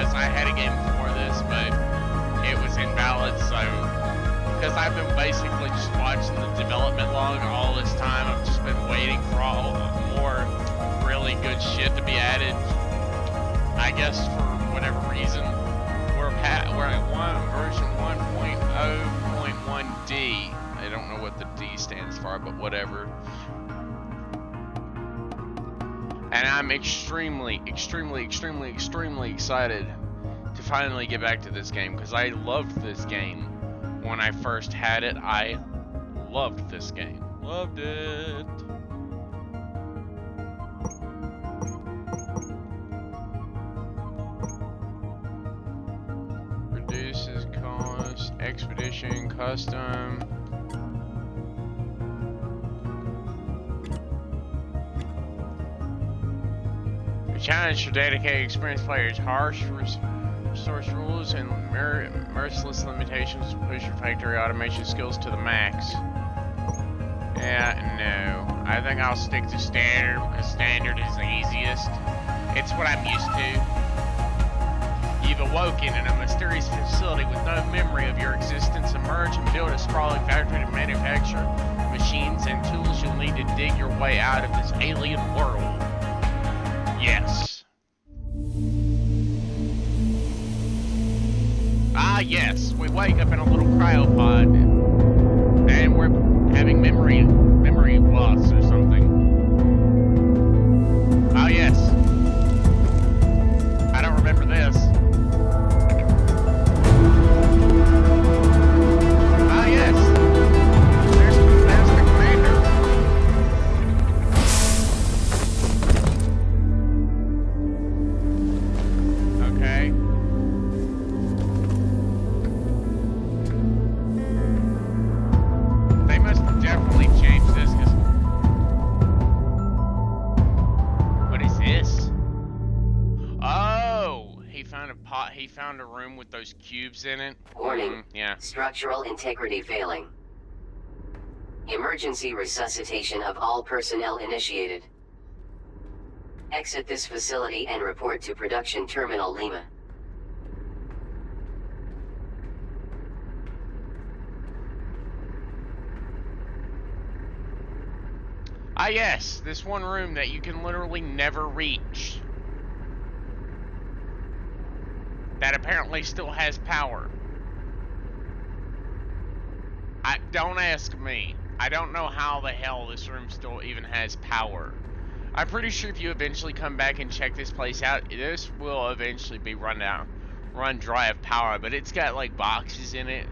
because I had a game before this, but it was invalid, so because I've been basically just watching the development log all this time, I've just been waiting for all more really good shit to be added. I guess for whatever reason, we're at version 1.0.1D. I don't know what the D stands for, but whatever. And I'm extremely excited to finally get back to this game, because I loved this game when I first had it. I loved this game. Loved it. Reduces cost, expedition, custom. Challenge for dedicated, experienced players. Harsh resource rules and merciless limitations to push your factory automation skills to the max. Yeah, no. I think I'll stick to standard because standard is the easiest. It's what I'm used to. You've awoken in a mysterious facility with no memory of your existence. Emerge and build a sprawling factory to manufacture machines and tools you'll need to dig your way out of this alien world. Yes. Ah, yes. We wake up in a little cryopod, and we're having memory loss or something. Oh, yes. I don't remember this. Ah, yes. There's the commander. Okay. They must have definitely changed this, because... What is this? Oh! He found a room with those cubes in it. Warning. Yeah. Structural integrity failing. Emergency resuscitation of all personnel initiated. Exit this facility and report to Production Terminal Lima. Ah, yes, this one room that you can literally never reach. That apparently still has power. Don't ask me. I don't know how the hell this room still even has power. I'm pretty sure if you eventually come back and check this place out, this will eventually be run dry of power, but it's got like boxes in it,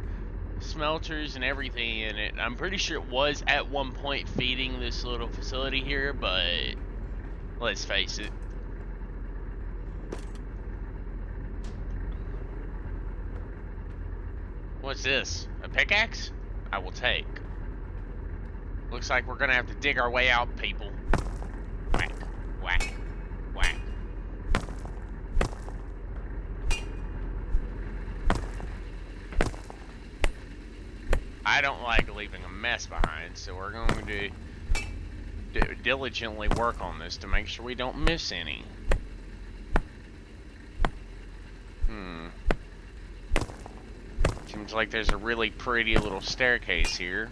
smelters and everything in it. I'm pretty sure it was at one point feeding this little facility here, but let's face it. What's this? A pickaxe? I will take. Looks like we're gonna have to dig our way out, people. Whack, whack, whack. I don't like leaving a mess behind, so we're going to diligently work on this to make sure we don't miss any. Seems like there's a really pretty little staircase here.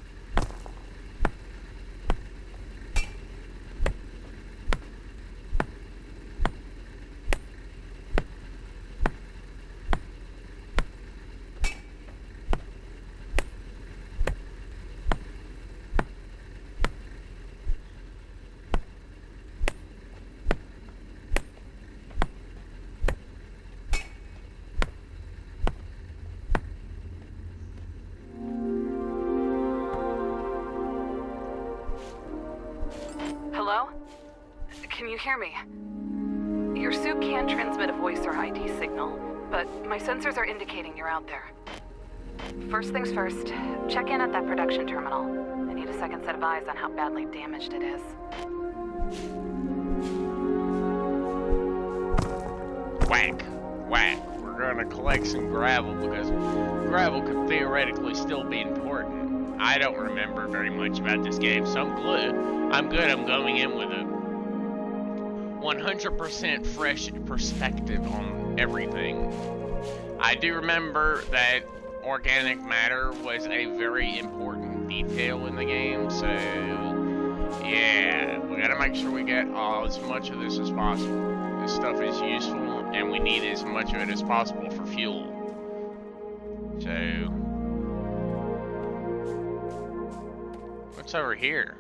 Hello? Can you hear me? Your suit can transmit a voice or ID signal, but my sensors are indicating you're out there. First things first, check in at that production terminal. I need a second set of eyes on how badly damaged it is. Whack, whack. We're gonna collect some gravel because gravel could theoretically still be important. I don't remember very much about this game, so I'm good. I'm going in with a 100% fresh perspective on everything. I do remember that organic matter was a very important detail in the game, so yeah, we gotta make sure we get as much of this as possible. This stuff is useful, and we need as much of it as possible for fuel. So, what's over here?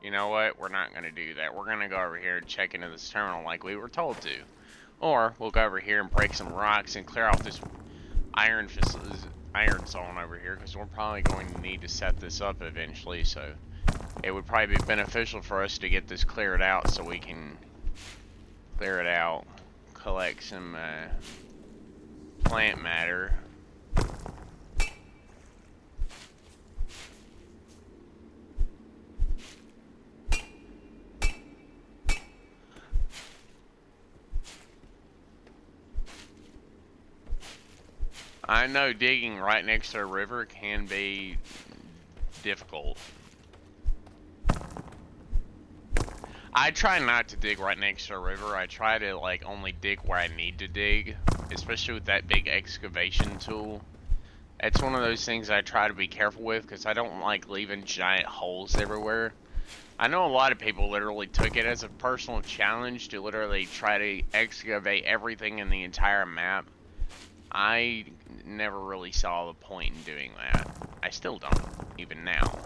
You know what? We're not gonna do that. We're gonna go over here and check into this terminal like we were told to. Or, we'll go over here and break some rocks and clear off this iron zone over here, because we're probably going to need to set this up eventually, so it would probably be beneficial for us to get this cleared out so we can clear it out, collect some plant matter. I know digging right next to a river can be difficult. I try not to dig right next to a river. I try to like only dig where I need to dig, especially with that big excavation tool. It's one of those things I try to be careful with because I don't like leaving giant holes everywhere. I know a lot of people literally took it as a personal challenge to literally try to excavate everything in the entire map. I never really saw the point in doing that. I still don't, even now.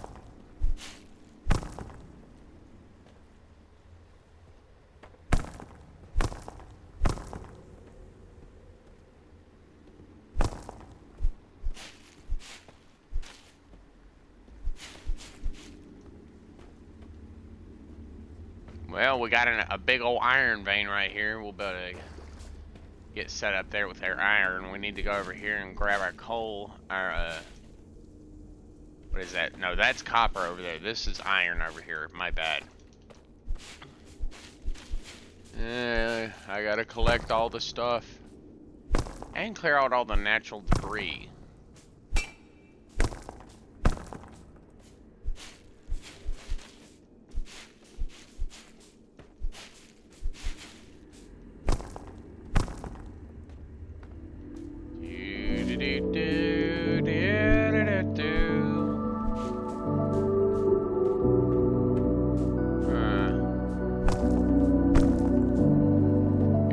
Well, we got a big old iron vein right here. We'll be able to get set up there with our iron. We need to go over here and grab our coal. Our what is that? No, that's copper over there. This is iron over here. My bad. I gotta collect all the stuff and clear out all the natural debris.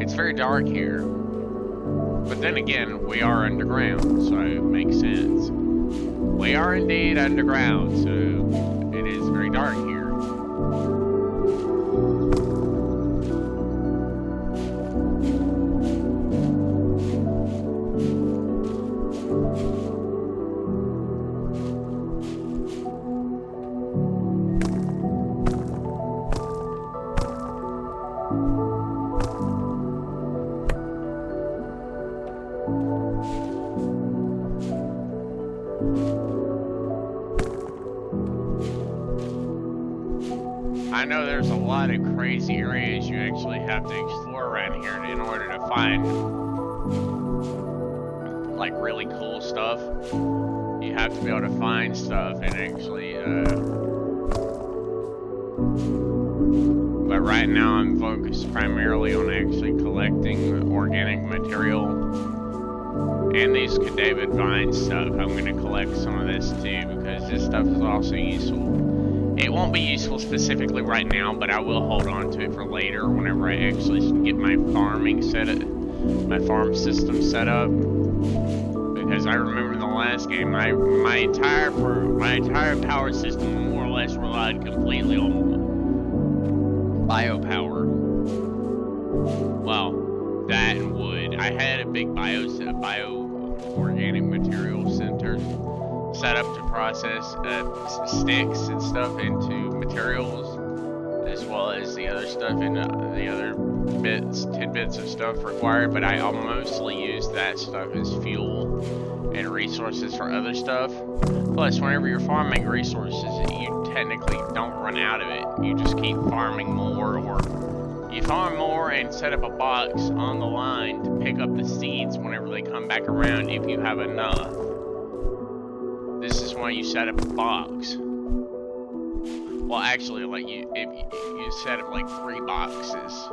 It's very dark here, but then again, we are underground, so it makes sense. We are indeed underground, so it is very dark here. I know there's a lot of crazy areas you actually have to explore around here in order to find like really cool stuff. You have to be able to find stuff and actually but right now I'm focused primarily on actually collecting organic material and these cadaver vine stuff. I'm going to collect some of this too because this stuff is also useful. It won't be useful specifically right now, but I will hold on to it for later whenever I actually get my farm system set up. Because I remember in the last game, my entire power system more or less relied completely on biopower. Well, that and wood. I had a big bio organic material center set up to process sticks and stuff into materials, as well as the other stuff into the other tidbits of stuff required, but I mostly use that stuff as fuel and resources for other stuff. Plus, whenever you're farming resources, you technically don't run out of it. You just keep farming more, or you farm more and set up a box on the line to pick up the seeds whenever they come back around if you have enough. This is why you set up a box. Well, actually, like if you set up like 3 boxes,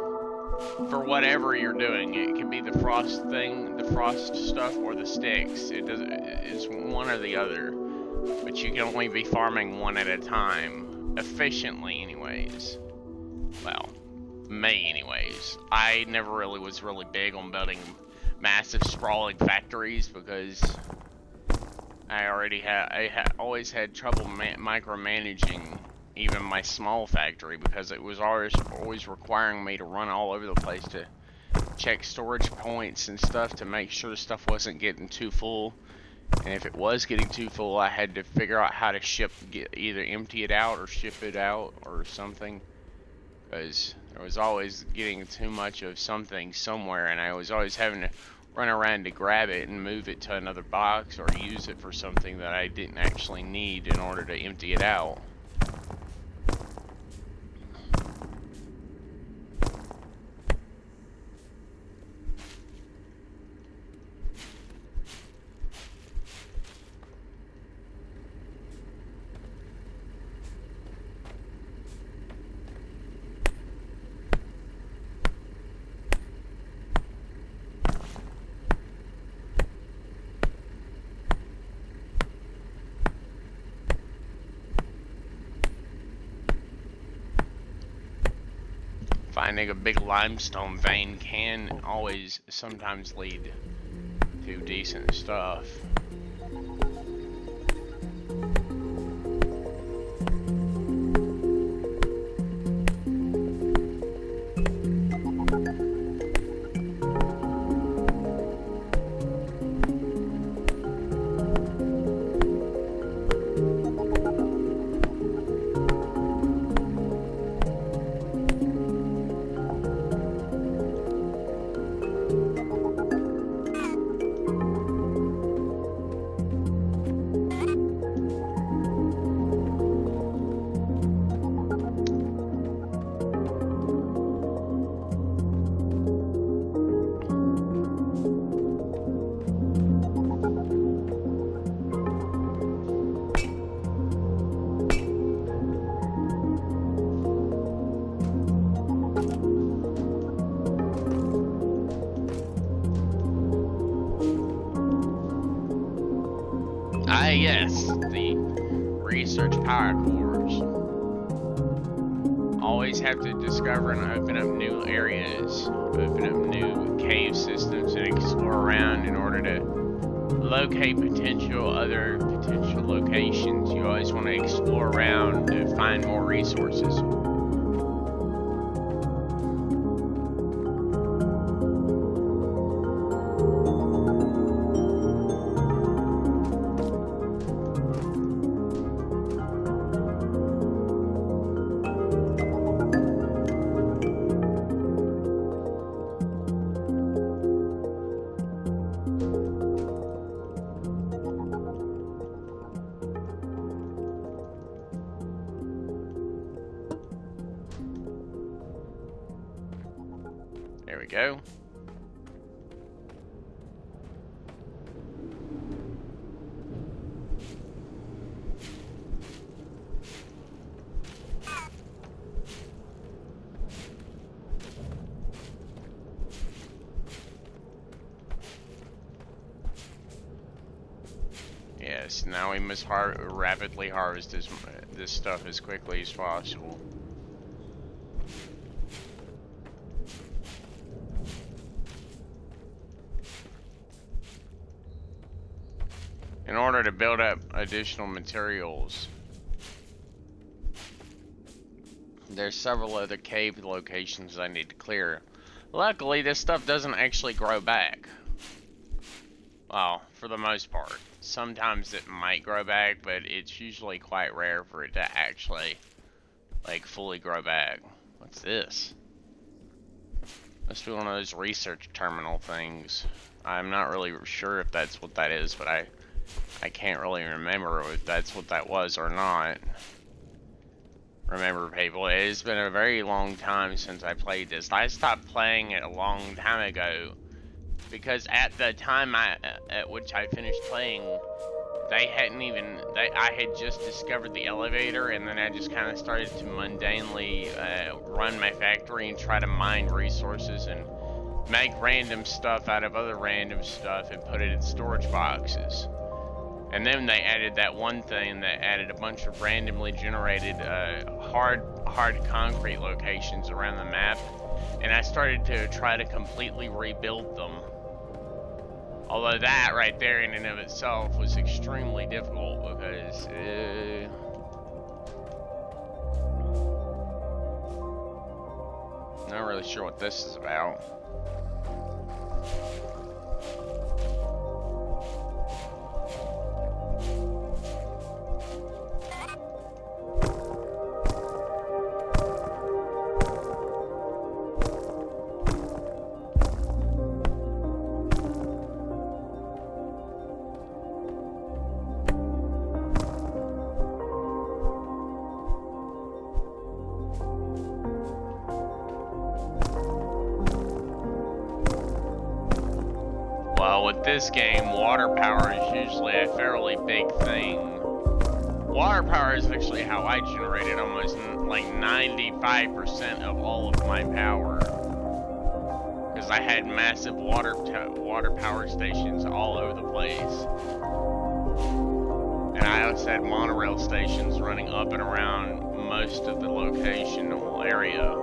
for whatever you're doing. It can be the frost thing, the frost stuff, or the sticks. It doesn't. It's one or the other. But you can only be farming one at a time, efficiently, anyways. Well, me, anyways. I never really was really big on building massive, sprawling factories because I always had trouble micromanaging even my small factory because it was always requiring me to run all over the place to check storage points and stuff to make sure the stuff wasn't getting too full. And if it was getting too full, I had to figure out how to either empty it out or ship it out or something. Because there was always getting too much of something somewhere, and I was always having to run around to grab it and move it to another box or use it for something that I didn't actually need in order to empty it out. Finding a big limestone vein can always sometimes lead to decent stuff. Yes, the research power cores. Always have to discover and open up new areas, open up new cave systems and explore around in order to locate other potential locations. You always want to explore around to find more resources. There we go. Yes, now we must rapidly harvest this stuff as quickly as possible. In order to build up additional materials. There's several other cave locations I need to clear. Luckily, this stuff doesn't actually grow back. Well, for the most part. Sometimes it might grow back, but it's usually quite rare for it to actually, like, fully grow back. What's this? Must be one of those research terminal things. I'm not really sure if that's what that is, but I can't really remember if that's what that was or not. Remember, people, it has been a very long time since I played this. I stopped playing it a long time ago because at the time at which I finished playing they hadn't even, I had just discovered the elevator, and then I just kind of started to mundanely run my factory and try to mine resources and make random stuff out of other random stuff and put it in storage boxes. And then they added that one thing that added a bunch of randomly generated hard concrete locations around the map, and I started to try to completely rebuild them. Although that right there in and of itself was extremely difficult because not really sure what this is about. With this game, water power is usually a fairly big thing. Water power is actually how I generated almost like 95% of all of my power. Because I had massive water power stations all over the place. And I also had monorail stations running up and around most of the locational area.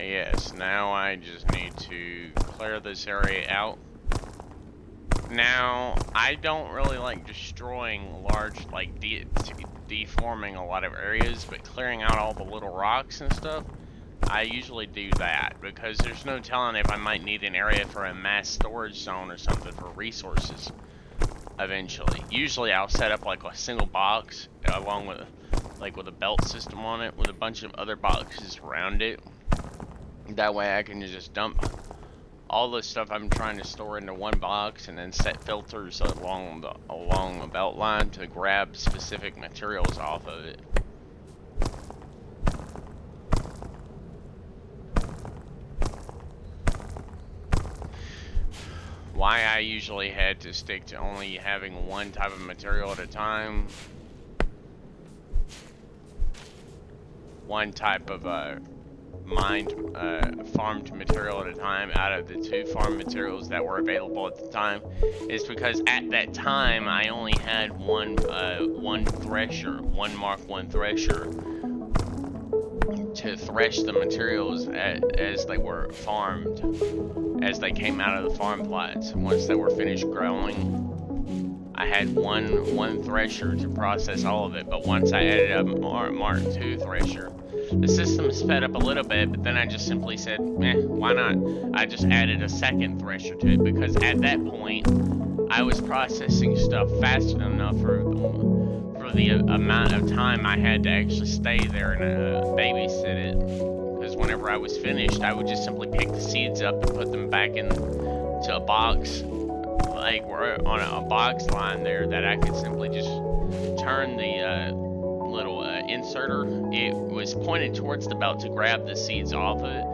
Yes, now I just need to clear this area out. Now, I don't really like destroying large, like deforming a lot of areas, but clearing out all the little rocks and stuff, I usually do that, because there's no telling if I might need an area for a mass storage zone or something for resources eventually. Usually I'll set up like a single box along with with a belt system on it with a bunch of other boxes around it. That way I can just dump all the stuff I'm trying to store into one box and then set filters along the belt line to grab specific materials off of it. Why I usually had to stick to only having one type of material at a time. One type of farmed material at a time out of the 2 farm materials that were available at the time is because at that time I only had one thresher, one Mark 1 thresher to thresh the materials as they were farmed, as they came out of the farm plots. Once they were finished growing, I had one thresher to process all of it, but once I added a Mark 2 thresher, the system sped up a little bit, but then I just simply said, why not? I just added a second thresher to it, because at that point, I was processing stuff fast enough for the amount of time I had to actually stay there and babysit it. Because whenever I was finished, I would just simply pick the seeds up and put them back into a box, like on a box line there, that I could simply just turn the little inserter. It was pointed towards the belt to grab the seeds off of it,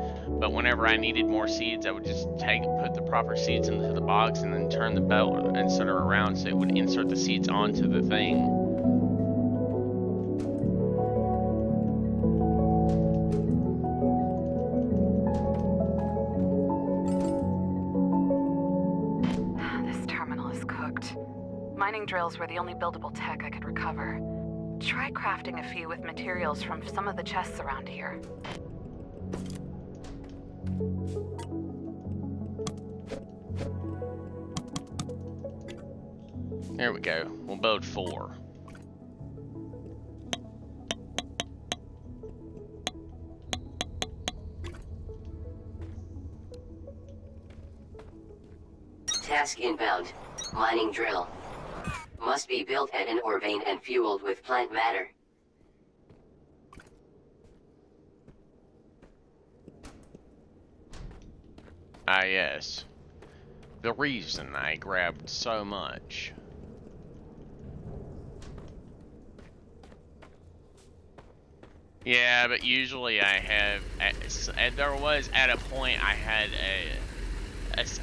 but whenever I needed more seeds, I would just put the proper seeds into the box and then turn the belt inserter around so it would insert the seeds onto the thing. This terminal is cooked. Mining drills were the only buildable tech I could recover. Try crafting a few with materials from some of the chests around here. There we go. We'll build 4. Task inbound. Mining drill. Must be built at an ore vein and fueled with plant matter. Ah, yes. The reason I grabbed so much. Yeah, but usually I have. There was at a point I had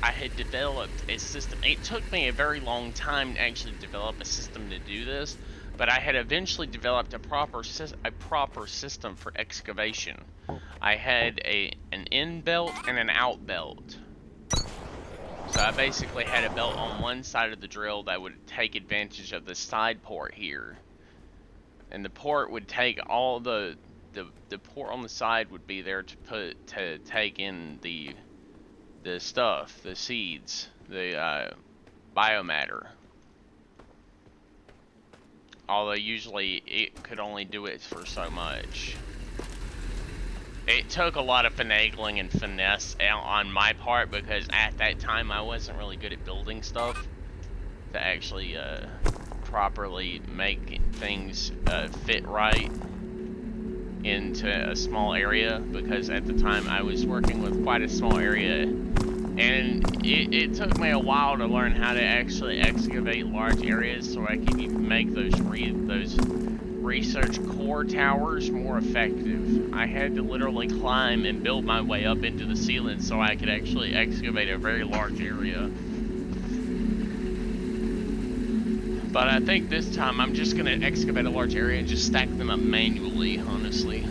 I had developed a system. It took me a very long time to actually develop a system to do this, but I had eventually developed a proper system for excavation. I had an in belt and an out belt. So I basically had a belt on one side of the drill that would take advantage of the side port here, and the port would take all the port on the side would be there to take in the stuff, the seeds, the biomatter. Although usually it could only do it for so much. It took a lot of finagling and finesse on my part because at that time I wasn't really good at building stuff to actually properly make things fit right into a small area, because at the time I was working with quite a small area, and it took me a while to learn how to actually excavate large areas so I could make those research core towers more effective. I had to literally climb and build my way up into the ceiling so I could actually excavate a very large area. But I think this time I'm just going to excavate a large area and just stack them up manually, honestly.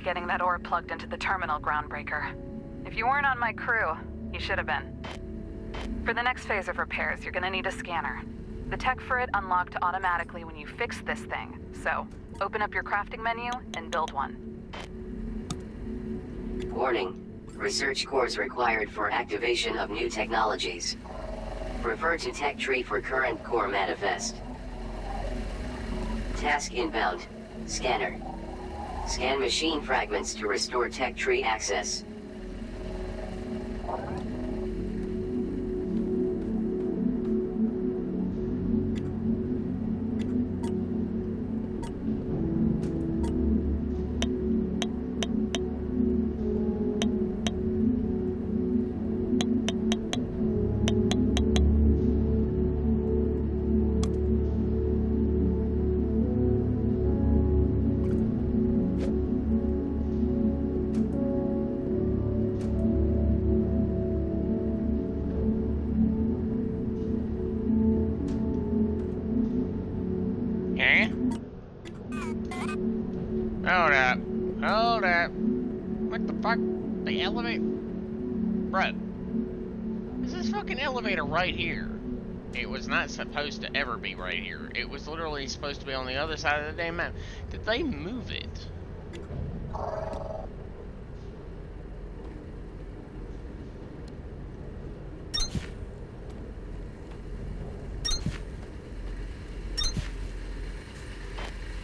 Getting that ore plugged into the terminal, Groundbreaker. If you weren't on my crew, you should have been. For the next phase of repairs, you're gonna need a scanner. The tech for it unlocked automatically when you fix this thing, so open up your crafting menu and build one. Warning. Research cores required for activation of new technologies. Refer to tech tree for current core manifest. Task inbound. Scanner. Scan machine fragments to restore tech tree access. Hold up. What the fuck? The elevator? Bro. Is this fucking elevator right here? It was not supposed to ever be right here. It was literally supposed to be on the other side of the damn map. Did they move it?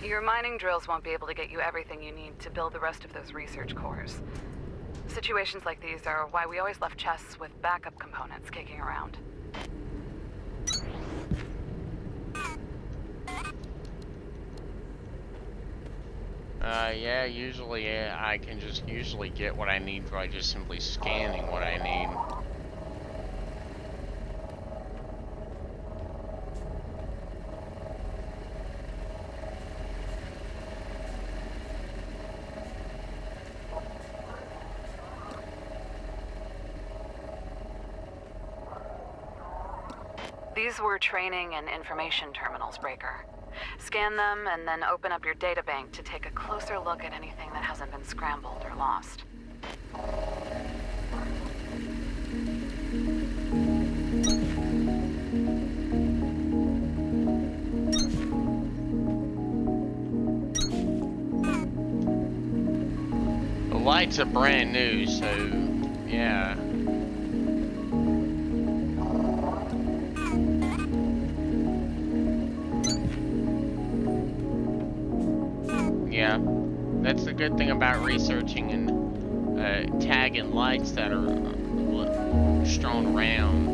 Your mining drills won't be able to get you everything you need to build the rest of those research cores. Situations like these are why we always left chests with backup components kicking around. Yeah, usually I can just usually get what I need by just simply scanning what I need. These were training and information terminals, Breaker. Scan them and then open up your databank to take a closer look at anything that hasn't been scrambled or lost. lights are brand new, so yeah. Yeah, that's the good thing about researching and tagging lights that are strewn around.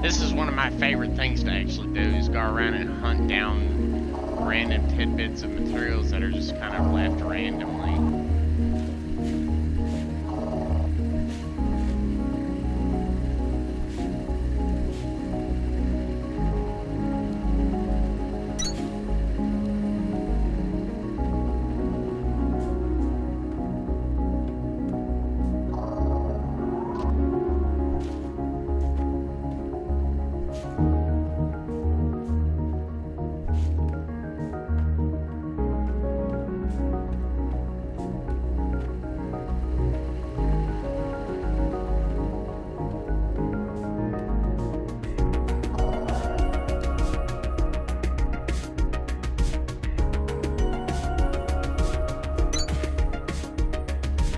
This is one of my favorite things to actually do, is go around and hunt down random tidbits of materials that are just kind of left randomly.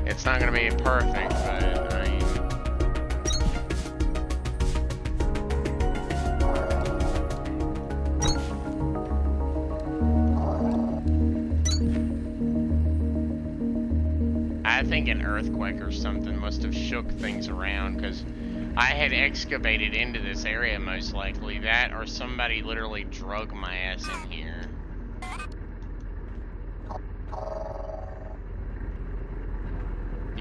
It's not going to be perfect, but I mean, I think an earthquake or something must have shook things around, because I had excavated into this area, most likely. That, or somebody literally drug my ass in here.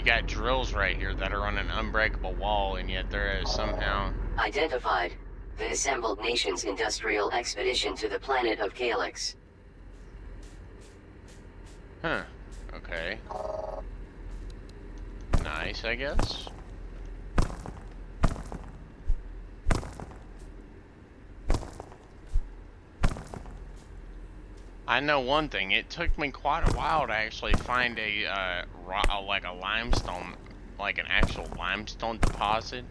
Got drills right here that are on an unbreakable wall, and yet there is somehow Identified. The Assembled Nations Industrial Expedition to the planet of Calyx. Huh. Okay. Nice, I guess. I know one thing. It took me quite a while to actually find a like a limestone, like an actual limestone deposit,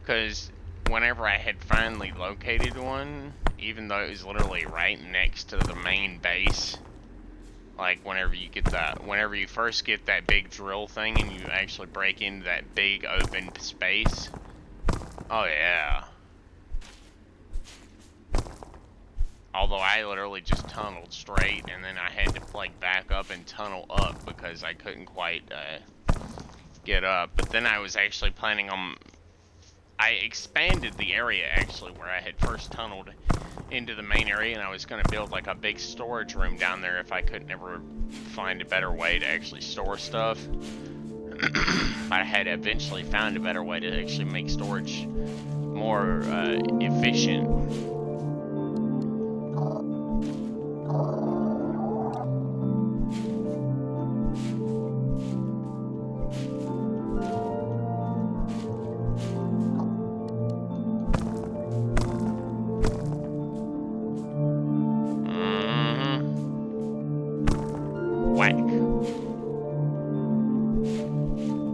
because whenever I had finally located one, even though it was literally right next to the main base, like whenever you first get that big drill thing and you actually break into that big open space. Oh yeah. Although I literally just tunneled straight, and then I had to like back up and tunnel up because I couldn't quite get up. But then I was actually planning on, I expanded the area actually where I had first tunneled into the main area, and I was going to build like a big storage room down there if I could never find a better way to actually store stuff. I had eventually found a better way to actually make storage more efficient.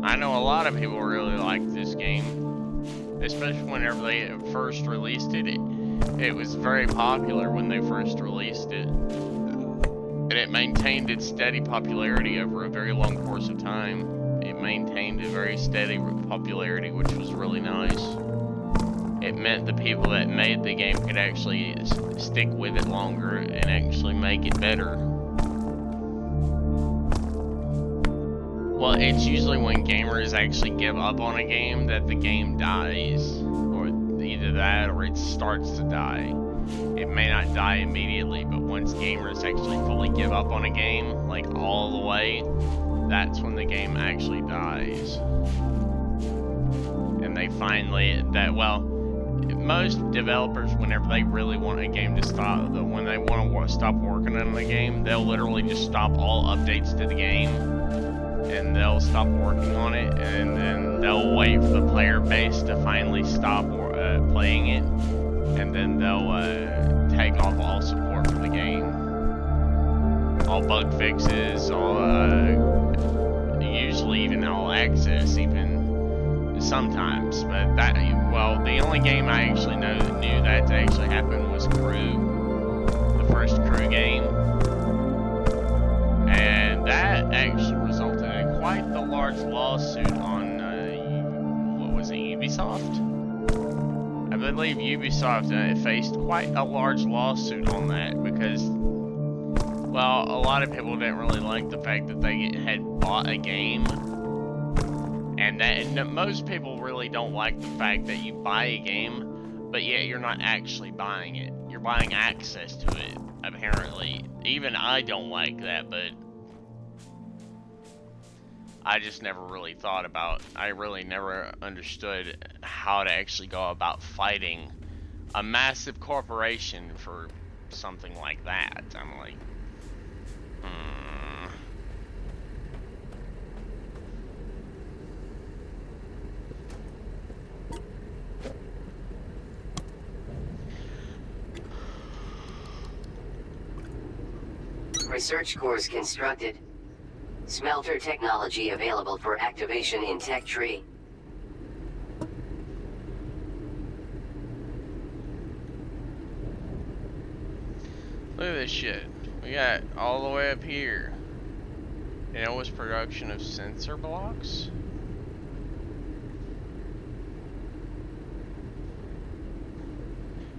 I know a lot of people really like this game, especially whenever they first released it. It was very popular when they first released it, and it maintained its steady popularity over a very long course of time. It maintained a very steady popularity, which was really nice. It meant the people that made the game could actually stick with it longer and actually make it better. Well, it's usually when gamers actually give up on a game that the game dies, or either that or it starts to die. It may not die immediately, but once gamers actually fully give up on a game, like all the way, that's when the game actually dies. And they finally, well, most developers, whenever they really want a game to stop, when they want to stop working on the game, they'll literally just stop all updates to the game, and they'll stop working on it, and then they'll wait for the player base to finally stop playing it, and then they'll take off all support for the game, all bug fixes, all usually even all access, even sometimes. But that, well, the only game I actually knew that actually happened was Crew, the first Crew game, and that actually resulted in quite the large lawsuit on what was it, Ubisoft? I believe Ubisoft faced quite a large lawsuit on that because, well, a lot of people didn't really like the fact that they had bought a game, and most people really don't like the fact that you buy a game, but yet you're not actually buying it. You're buying access to it, apparently. Even I don't like that, but I just never really thought about, I really never understood how to actually go about fighting a massive corporation for something like that. I'm like, Research cores constructed. Smelter technology available for activation in Tech Tree. Look at this shit. We got all the way up here. And it was production of sensor blocks.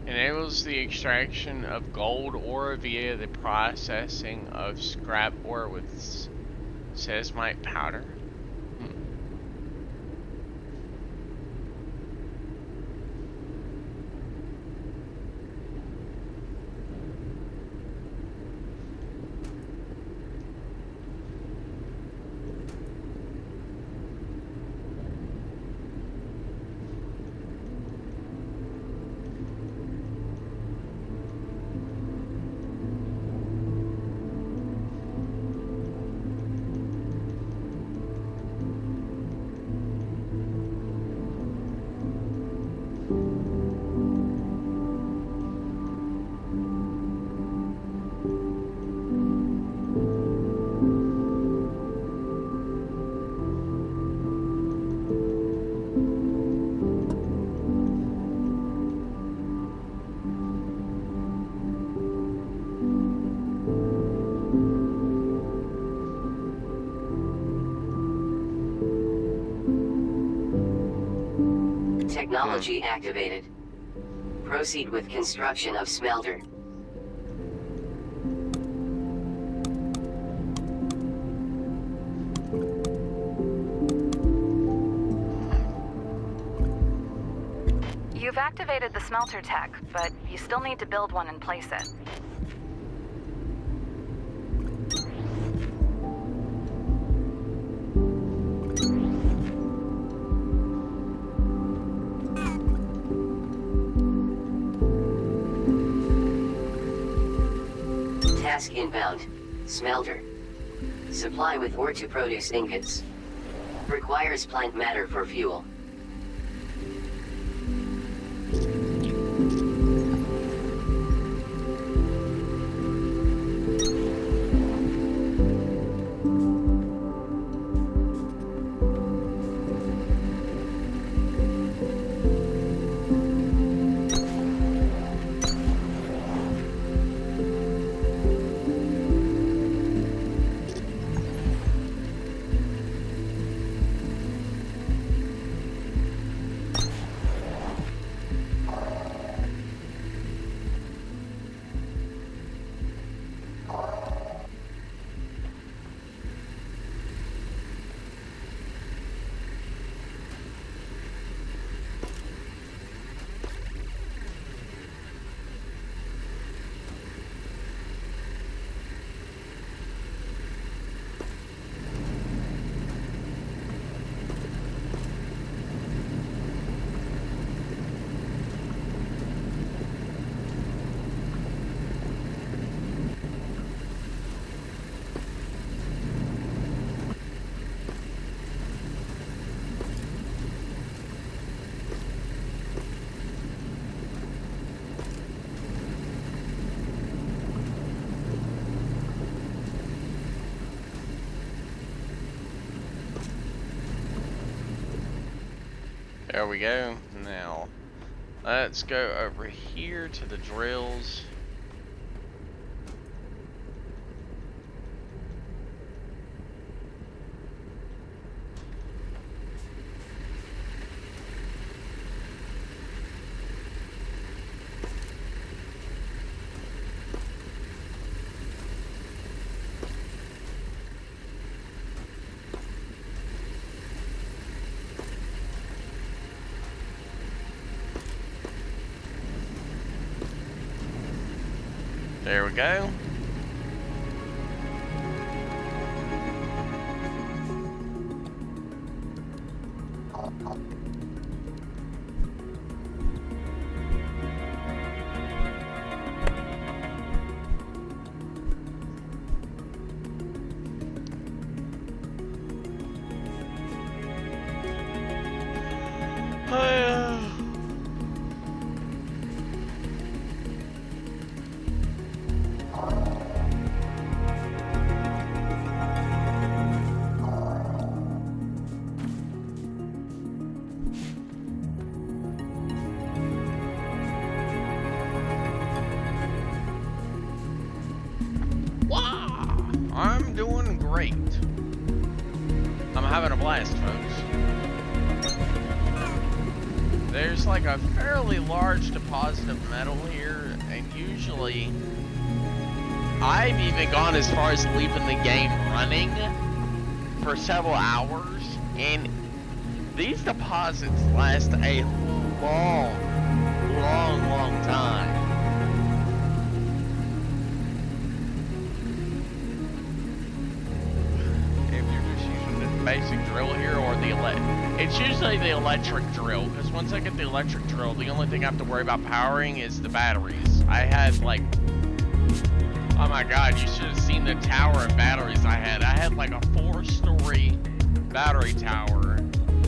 Enables the extraction of gold ore via the processing of scrap ore with seismite powder. Technology activated. Proceed with construction of smelter. You've activated the smelter tech, but you still need to build one and place it. Task inbound. Smelter. Supply with ore to produce ingots. Requires plant matter for fuel. There we go. Now, let's go over here to the drills. There we go. I'm doing great. I'm having a blast, folks. There's like a fairly large deposit of metal here, and usually I've even gone as far as leaving the game running for several hours, and these deposits last a long time. Basic drill here, or it's usually the electric drill, because once I get the electric drill, the only thing I have to worry about powering is the batteries. I had like, oh my god, you should have seen the tower of batteries I had. I had like a 4-story battery tower,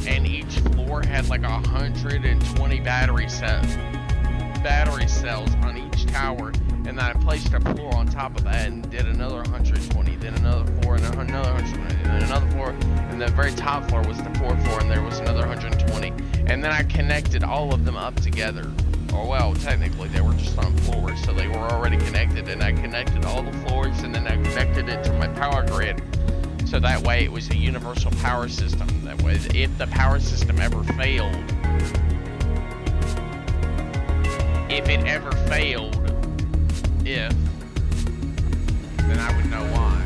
and each floor had like 120 battery cells on each tower, and then I placed a floor on top of that and did another 120, then another floor, and another 120, and then another floor, and the very top floor was the 4th floor, and there was another 120, and then I connected all of them up together. Or well, technically they were just on floors, so they were already connected, and I connected all the floors, and then I connected it to my power grid, so that way it was a universal power system. That way, if the power system ever failed, then I would know why.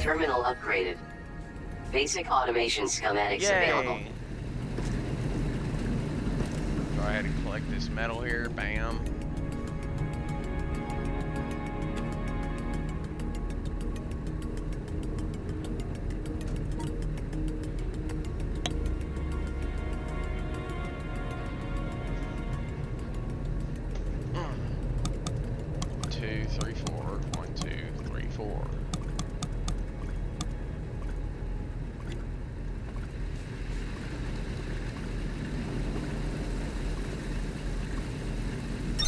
Terminal upgraded. Basic automation schematics available. Go ahead and collect this metal here. Bam.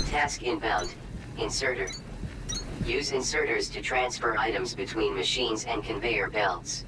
Task inbound. Inserter. Use inserters to transfer items between machines and conveyor belts.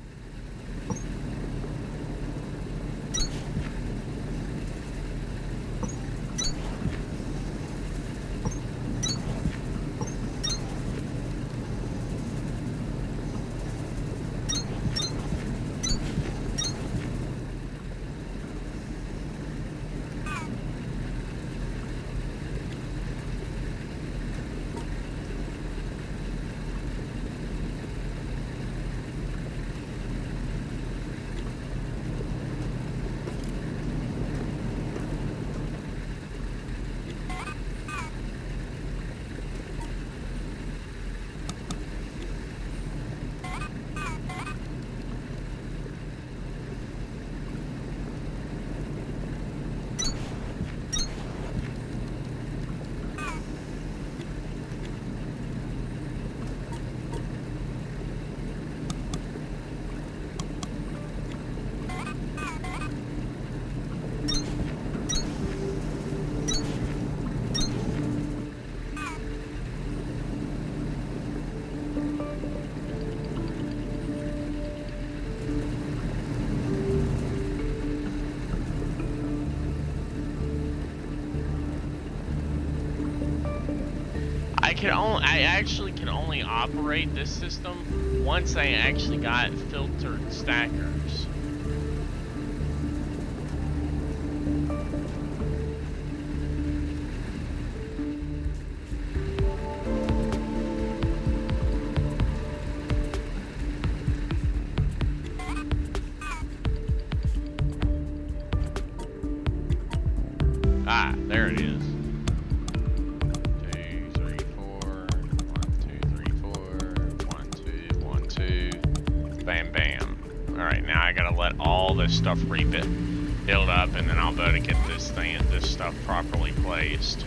I actually could only operate this system once I actually got filtered stackers. Ah, there it is. 2, 3, 4. 1, 2, 3, 4. 1, 2, 1, 2. Bam, bam. Alright, now I gotta let all this stuff build up, and then I'll be able to get this stuff properly placed.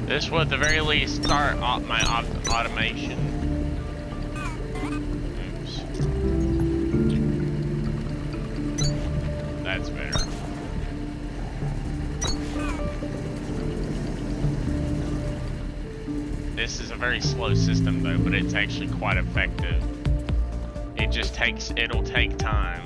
This will at the very least start my automation. Oops. That's better. This is a very slow system though, but it's actually quite effective. It'll take time.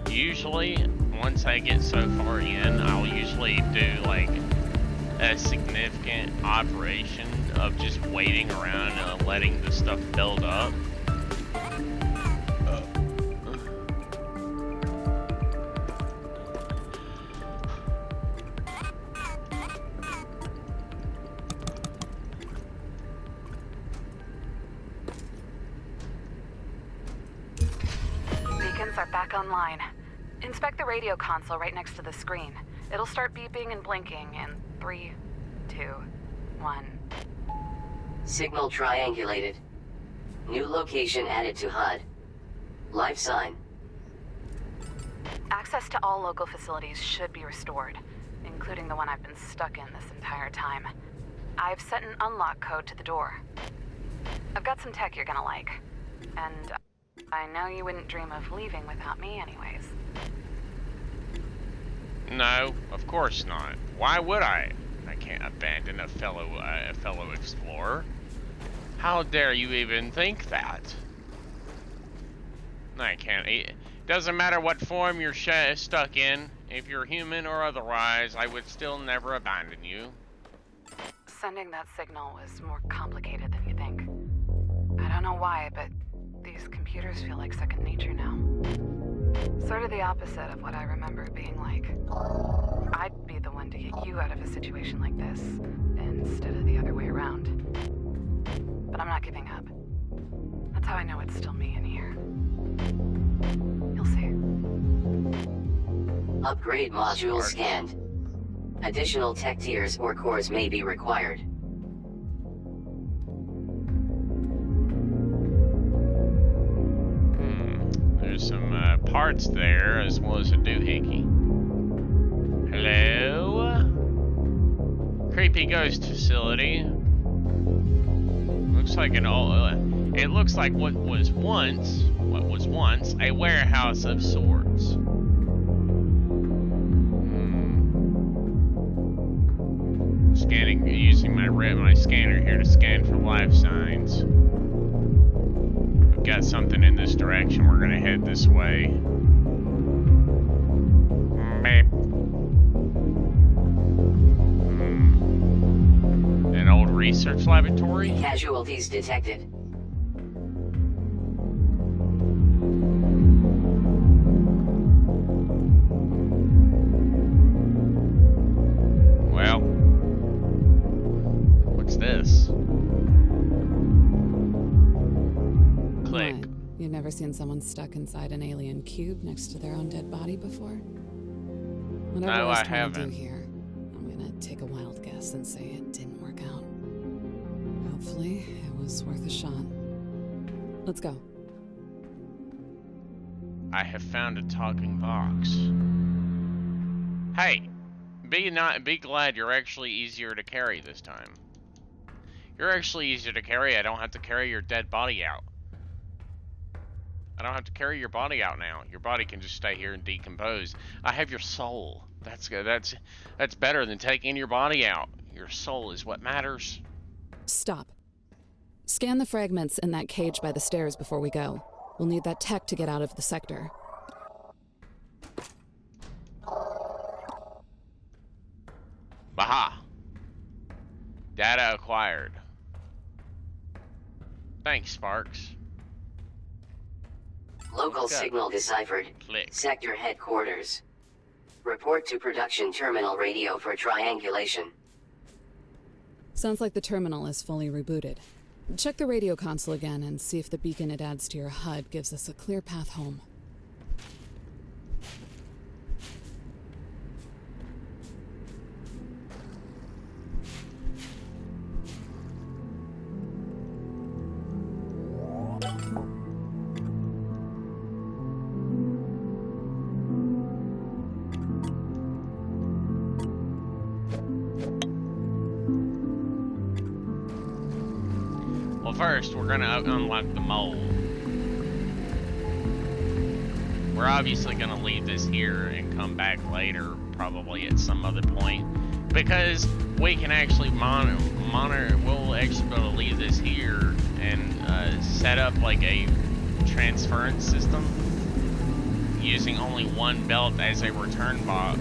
Usually, once I get so far in, I'll usually do like a significant operation of just waiting around and letting the stuff build up. Beacons are back online. Inspect the radio console right next to the screen. It'll start beeping and blinking in 3, 2, 1. Signal triangulated. New location added to HUD. Life sign. Access to all local facilities should be restored, including the one I've been stuck in this entire time. I've set an unlock code to the door. I've got some tech you're gonna like, and I know you wouldn't dream of leaving without me anyways. No, of course not. Why would I? I can't abandon a fellow explorer. How dare you even think that? I can't. It doesn't matter what form you're stuck in. If you're human or otherwise, I would still never abandon you. Sending that signal was more complicated than you think. I don't know why, but these computers feel like second nature now. Sort of the opposite of what I remember it being like. I'd be the one to get you out of a situation like this, instead of the other way around. But I'm not giving up. That's how I know it's still me in here. You'll see. Upgrade module scanned. Additional tech tiers or cores may be required. There's some parts there, as well as a doohickey. Hello? Creepy ghost facility. Looks like it looks like what was once a warehouse of sorts. Scanning, using my scanner here to scan for life signs. We've got something in this direction. We're gonna head this way. Beep. An old research laboratory? Casualties detected. Well, what's this? Click. What? You've never seen someone stuck inside an alien cube next to their own dead body before? Whatever No, I was I trying to do haven't. here, I'm gonna take a wild guess and say it didn't work out. Hopefully, it was worth a shot. Let's go. I have found a talking box. Hey, be glad you're actually easier to carry this time. You're actually easier to carry. I don't have to carry your dead body out. I don't have to carry your body out now. Your body can just stay here and decompose. I have your soul. That's good. That's better than taking your body out. Your soul is what matters. Stop. Scan the fragments in that cage by the stairs before we go. We'll need that tech to get out of the sector. Baha. Data acquired. Thanks, Sparks. Local signal deciphered. Click. Sector headquarters. Report to production terminal radio for triangulation. Sounds like the terminal is fully rebooted. Check the radio console again and see if the beacon it adds to your HUD gives us a clear path home. First, we're gonna unlock the mole. We're obviously gonna leave this here and come back later, probably at some other point, because we can actually monitor. We'll actually be able to leave this here and set up like a transference system using only one belt as a return box.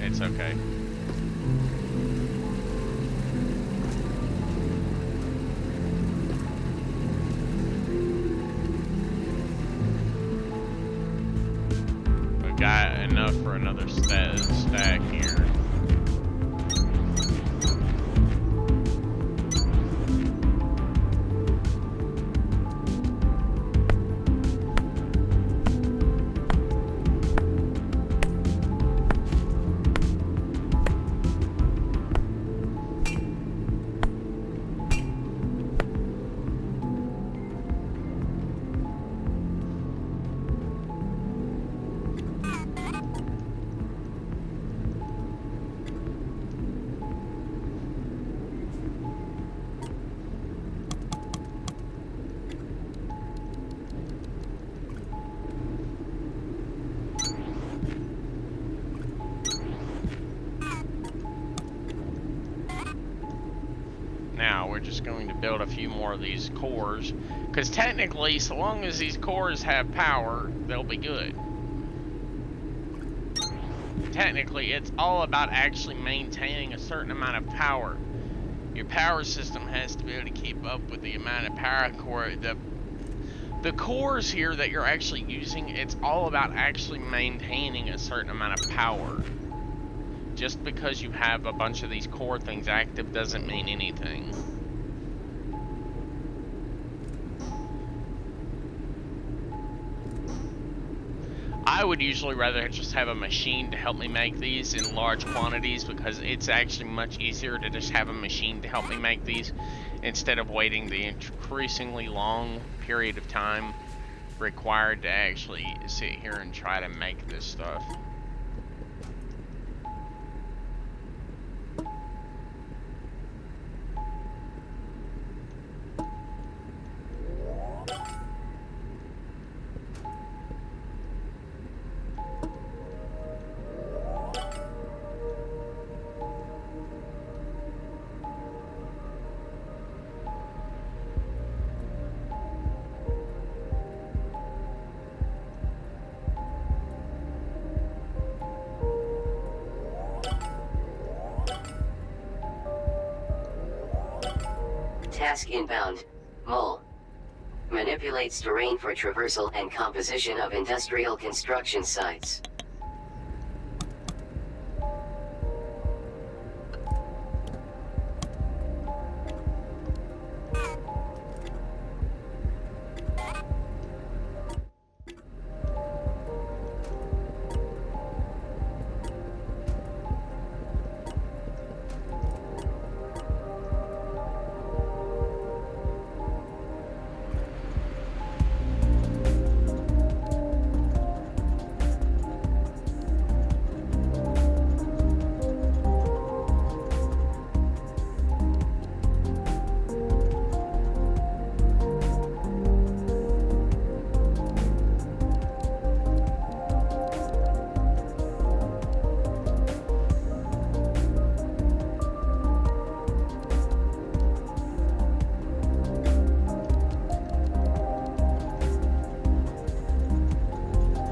It's okay. We've got enough for another stack here. Now we're just going to build a few more of these cores, because technically, so long as these cores have power, they'll be good. Technically, it's all about actually maintaining a certain amount of power. Your power system has to be able to keep up with the amount of power core. The cores here that you're actually using, it's all about actually maintaining a certain amount of power. Just because you have a bunch of these core things active doesn't mean anything. I would usually rather just have a machine to help me make these in large quantities, because it's actually much easier to just have a machine to help me make these instead of waiting the increasingly long period of time required to actually sit here and try to make this stuff. Task inbound. Mole. Manipulates terrain for traversal and composition of industrial construction sites.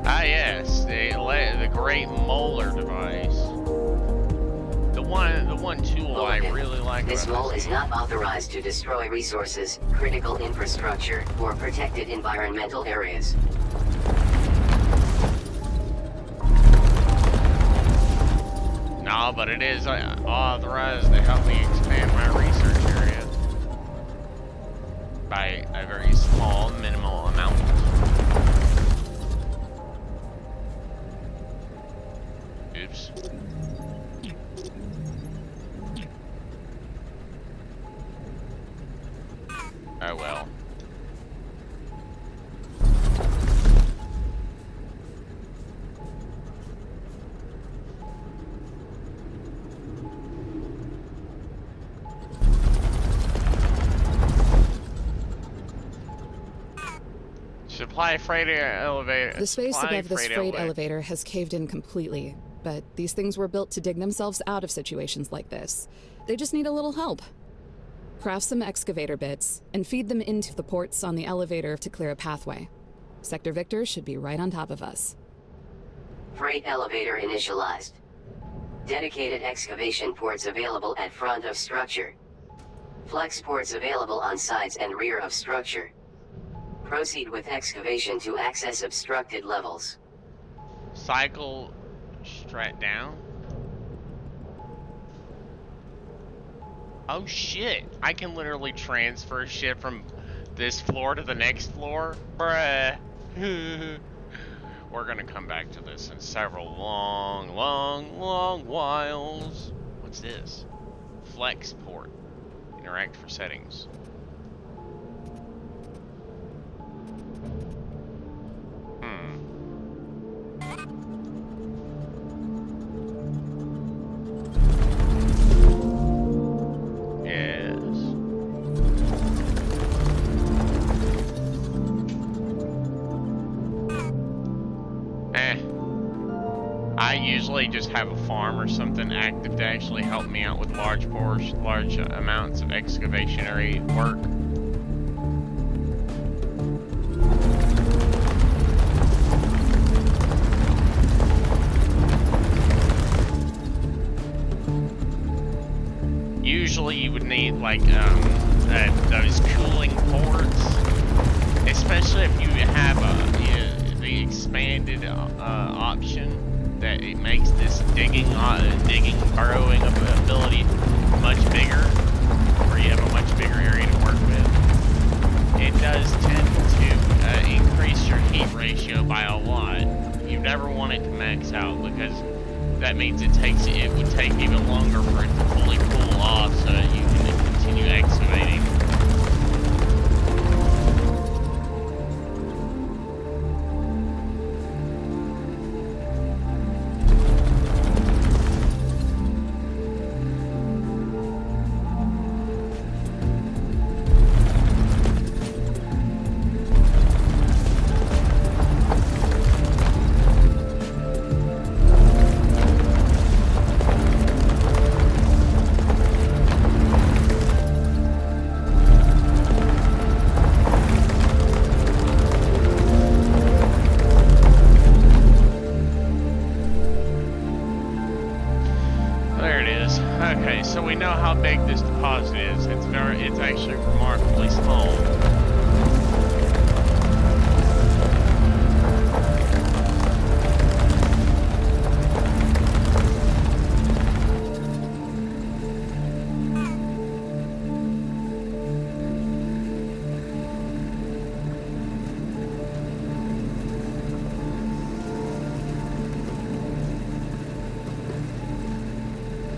Ah yes, the great molar device. The one tool I really like This about mole is not authorized to destroy resources, critical infrastructure, or protected environmental areas. No, but it is authorized to help me expand my research area by a very small, minimal amount. Oops. Oh well. Supply freighter elevator. The space supply above this freight elevator. elevator has caved in completely, but these things were built to dig themselves out of situations like this. They just need a little help. Craft some excavator bits and feed them into the ports on the elevator to clear a pathway. Sector Victor should be right on top of us. Freight elevator initialized. Dedicated excavation ports available at front of structure. Flex ports available on sides and rear of structure. Proceed with excavation to access obstructed levels. Cycle strat down. Oh shit! I can literally transfer shit from this floor to the next floor? Bruh. We're gonna come back to this in several long whiles. What's this? Flex port. Interact for settings. I usually just have a farm or something active to actually help me out with large amounts of excavationary work. Usually you would need like those cooling ports, especially if you have the expanded option. That it makes this digging burrowing ability much bigger, where you have a much bigger area to work with. It does tend to increase your heat ratio by a lot. You never want it to max out because that means it would take even longer for it to fully cool off so that you can continue excavating.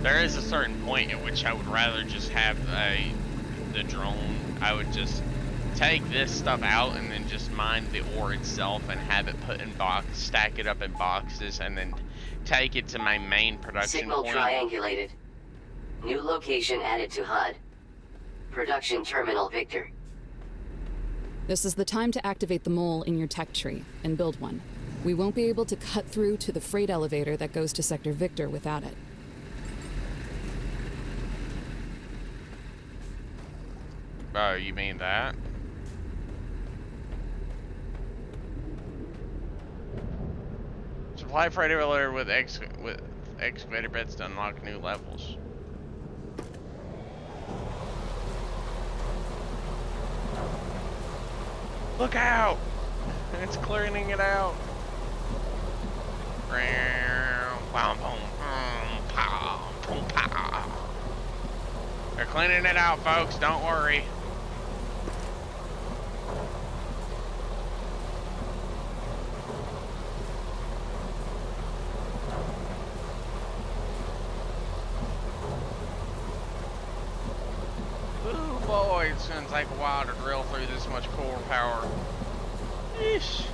There is a certain point at which I would rather just have the drone. I would just take this stuff out and then just mine the ore itself and have it put in box, stack it up in boxes, and then take it to my main production Signal point. triangulated. New location added to HUD. Production terminal Victor. This is the time to activate the mole in your tech tree and build one. We won't be able to cut through to the freight elevator that goes to Sector Victor without it. Oh, you mean that? Supply freight elevator with excavator beds to unlock new levels. Look out! It's clearing it out. They're cleaning it out, folks. Don't worry. Ooh, boy, it's gonna take a while to drill through this much core power. Yeesh.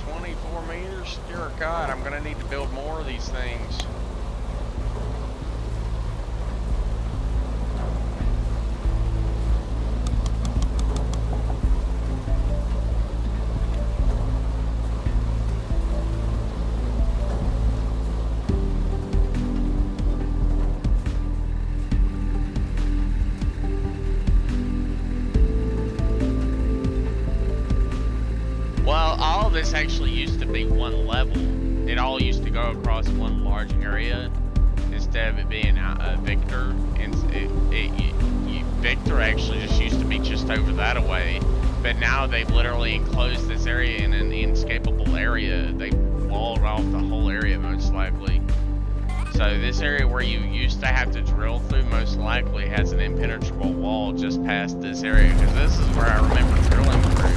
24 meters? Dear God, I'm gonna need to build more of these things. This actually used to be one level. It all used to go across one large area instead of it being Victor. And Victor actually just used to be just over that away, but now they've literally enclosed this area in an inescapable area. They walled off the whole area most likely. So this area where you used to have to drill through most likely has an impenetrable wall just past this area, because this is where I remember drilling through.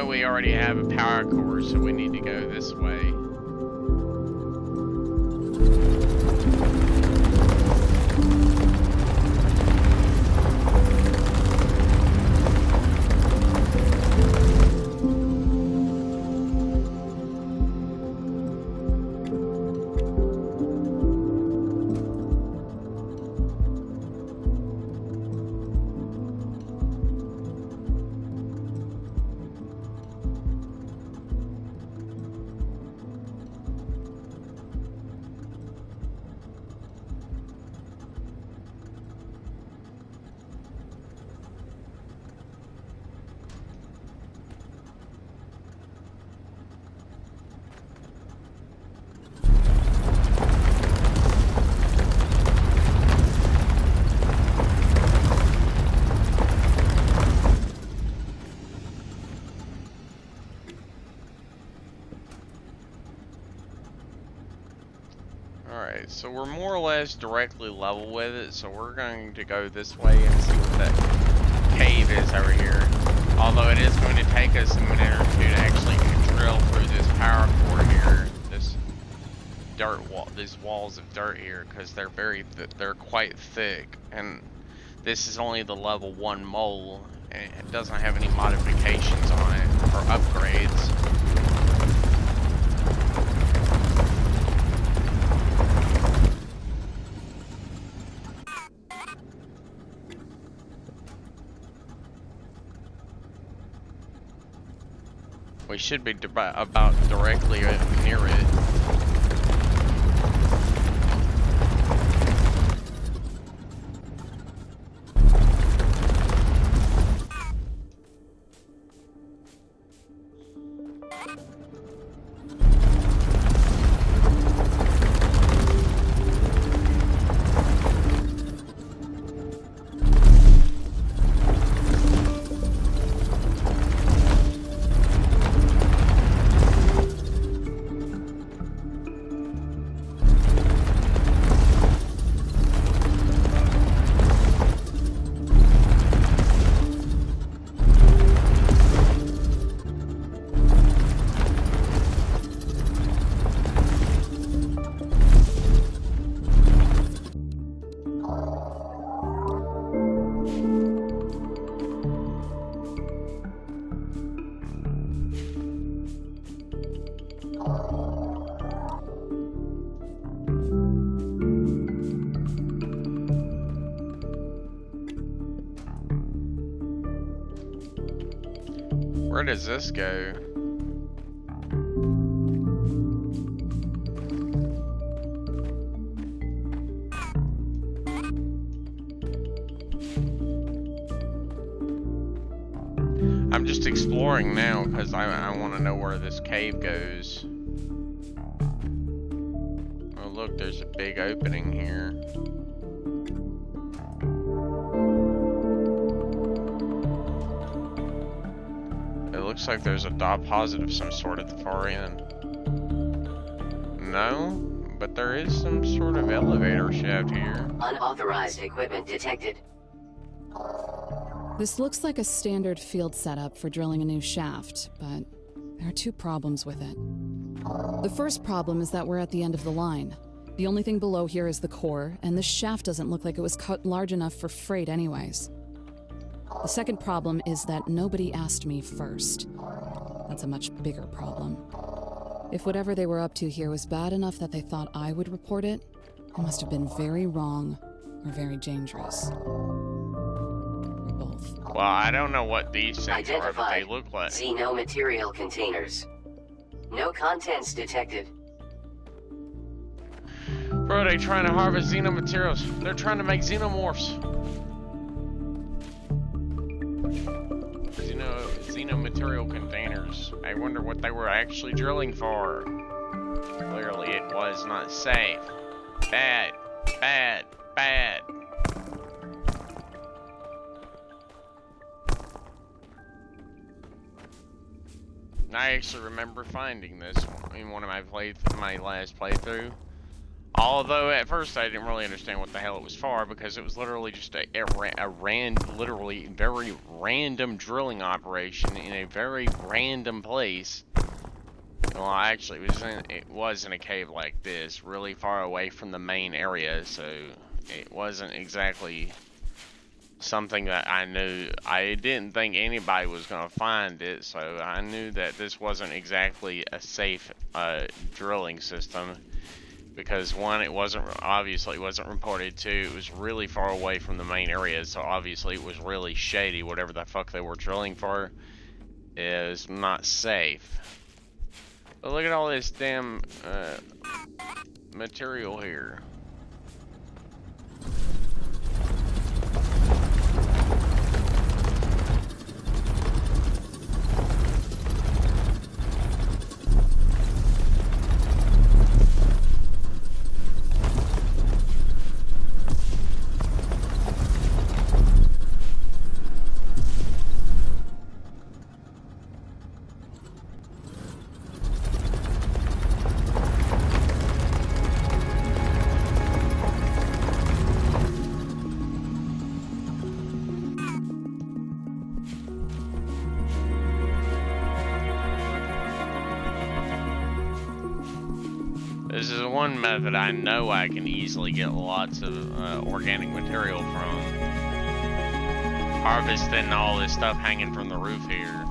We already have a power core, so we need to go this way. So we're more or less directly level with it, so we're going to go this way and see what that cave is over here. Although it is going to take us a minute or two to actually drill through this power core here, this dirt wall, these walls of dirt here, because they're quite thick, and this is only the level 1 mole, and it doesn't have any modifications on it or upgrades. We should be about directly near it. Where does this go? I'm just exploring now because I want to know where this cave goes. Oh look, there's a big opening here. It looks like there's a deposit of some sort at the far end. No, but there is some sort of elevator shaft here. Unauthorized equipment detected. This looks like a standard field setup for drilling a new shaft, but there are two problems with it. The first problem is that we're at the end of the line. The only thing below here is the core, and this shaft doesn't look like it was cut large enough for freight anyways. The second problem is that nobody asked me first. That's a much bigger problem. If whatever they were up to here was bad enough that they thought I would report it, it must have been very wrong or very dangerous. Well, I don't know what these things are, but they Identified. look like. Xeno material containers. No contents detected. Bro, they trying to harvest xeno materials. They're trying to make xenomorphs. Xeno material containers. I wonder what they were actually drilling for. Clearly it was not safe. Bad, bad, bad. I actually remember finding this in one of my last playthrough. Although at first I didn't really understand what the hell it was for, because it was literally just literally very random drilling operation in a very random place. Well, actually, it was in a cave like this, really far away from the main area, so it wasn't exactly something that I knew. I didn't think anybody was going to find it, so I knew that this wasn't exactly a safe drilling system, because one, it wasn't reported. Two, it was really far away from the main area, so obviously it was really shady. Whatever the fuck they were drilling for is not safe. But look at all this damn material here. This is one method I know I can easily get lots of organic material from. Harvesting all this stuff hanging from the roof here.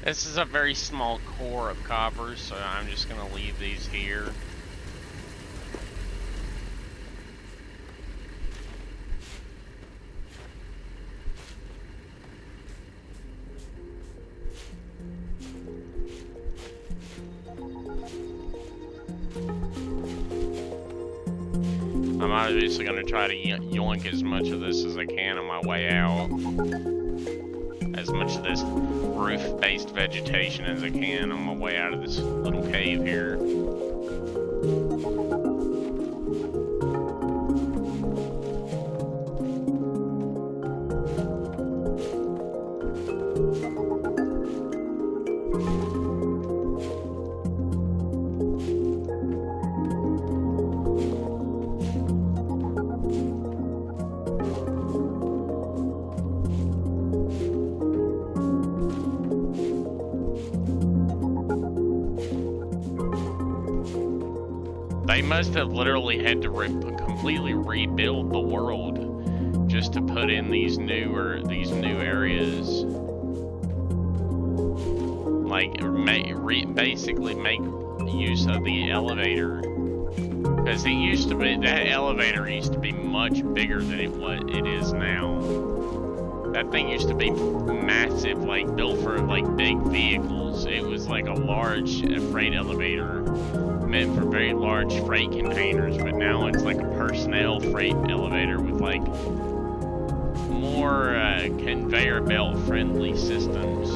This is a very small core of coppers, so I'm just gonna leave these here. I'm obviously gonna try to yoink as much of this as I can on my way out. As much of this roof-based vegetation as I can on my way out of this little cave here. They must have literally had to completely rebuild the world just to put in these new areas. Like basically make use of the elevator, because that elevator used to be much bigger than it is now. That thing used to be massive, like built for like big vehicles. It was like a large freight elevator meant for very large freight containers, but now it's like a personnel freight elevator with like more conveyor belt friendly systems.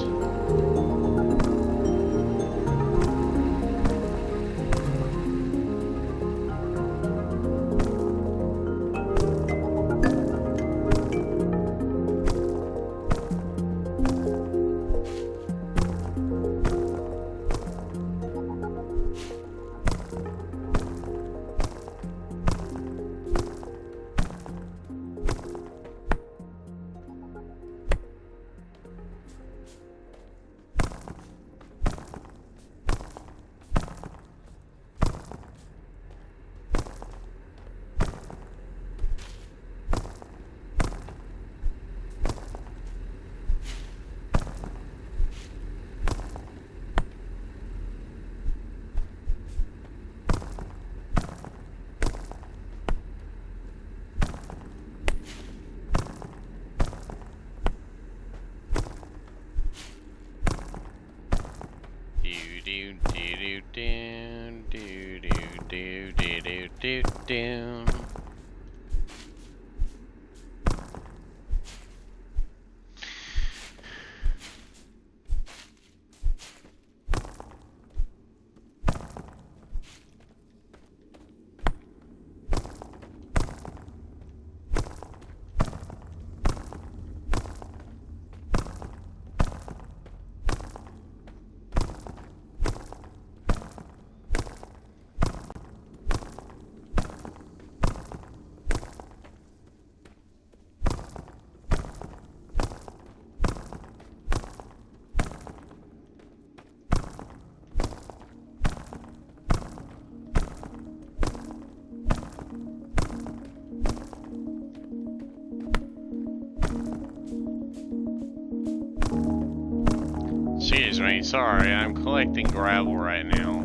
Excuse me, sorry, I'm collecting gravel right now.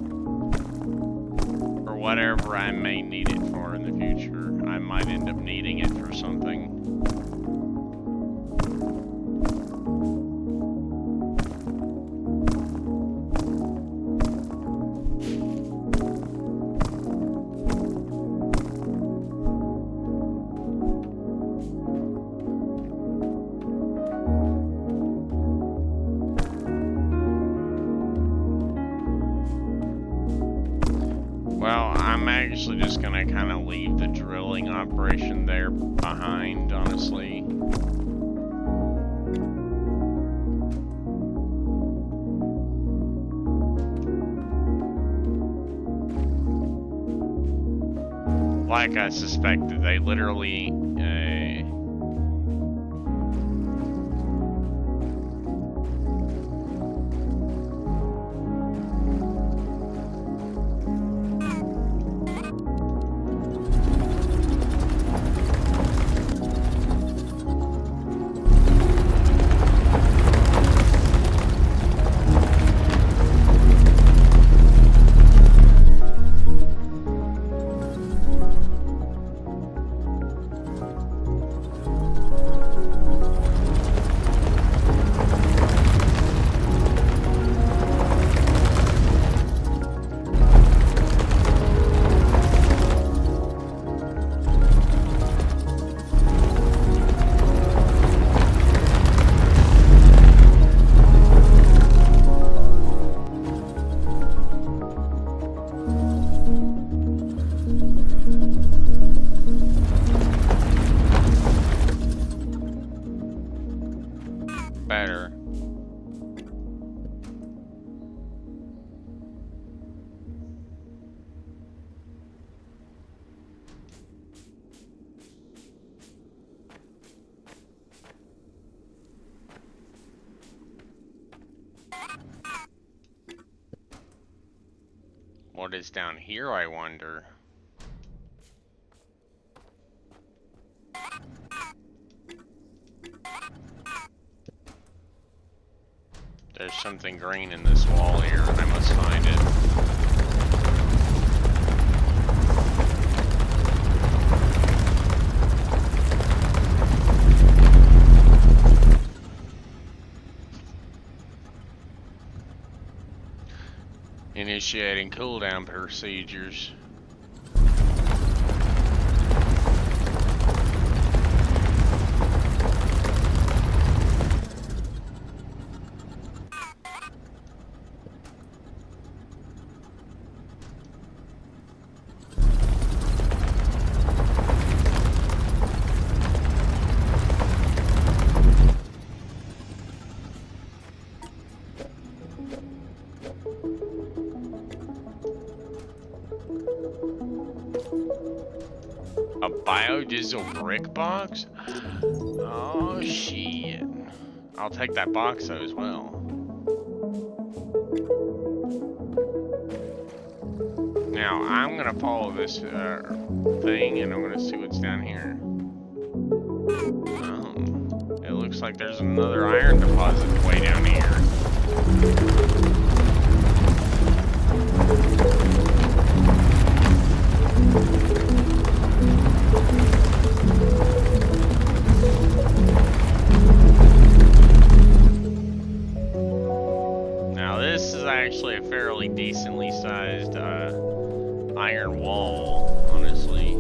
For whatever I may need it for in the future. I might end up needing it for something. Actually just gonna kind of leave the drilling operation there behind, honestly. Like I suspected, they literally is down here, I wonder? There's something green in this wall here. I must find it. Initiating cooldown procedures. A biodiesel brick box? Oh shit. I'll take that box though as well. Now I'm gonna follow this thing and I'm gonna see what's down here. Oh, it looks like there's another iron deposit way down here. Actually a fairly decently sized iron wall, honestly.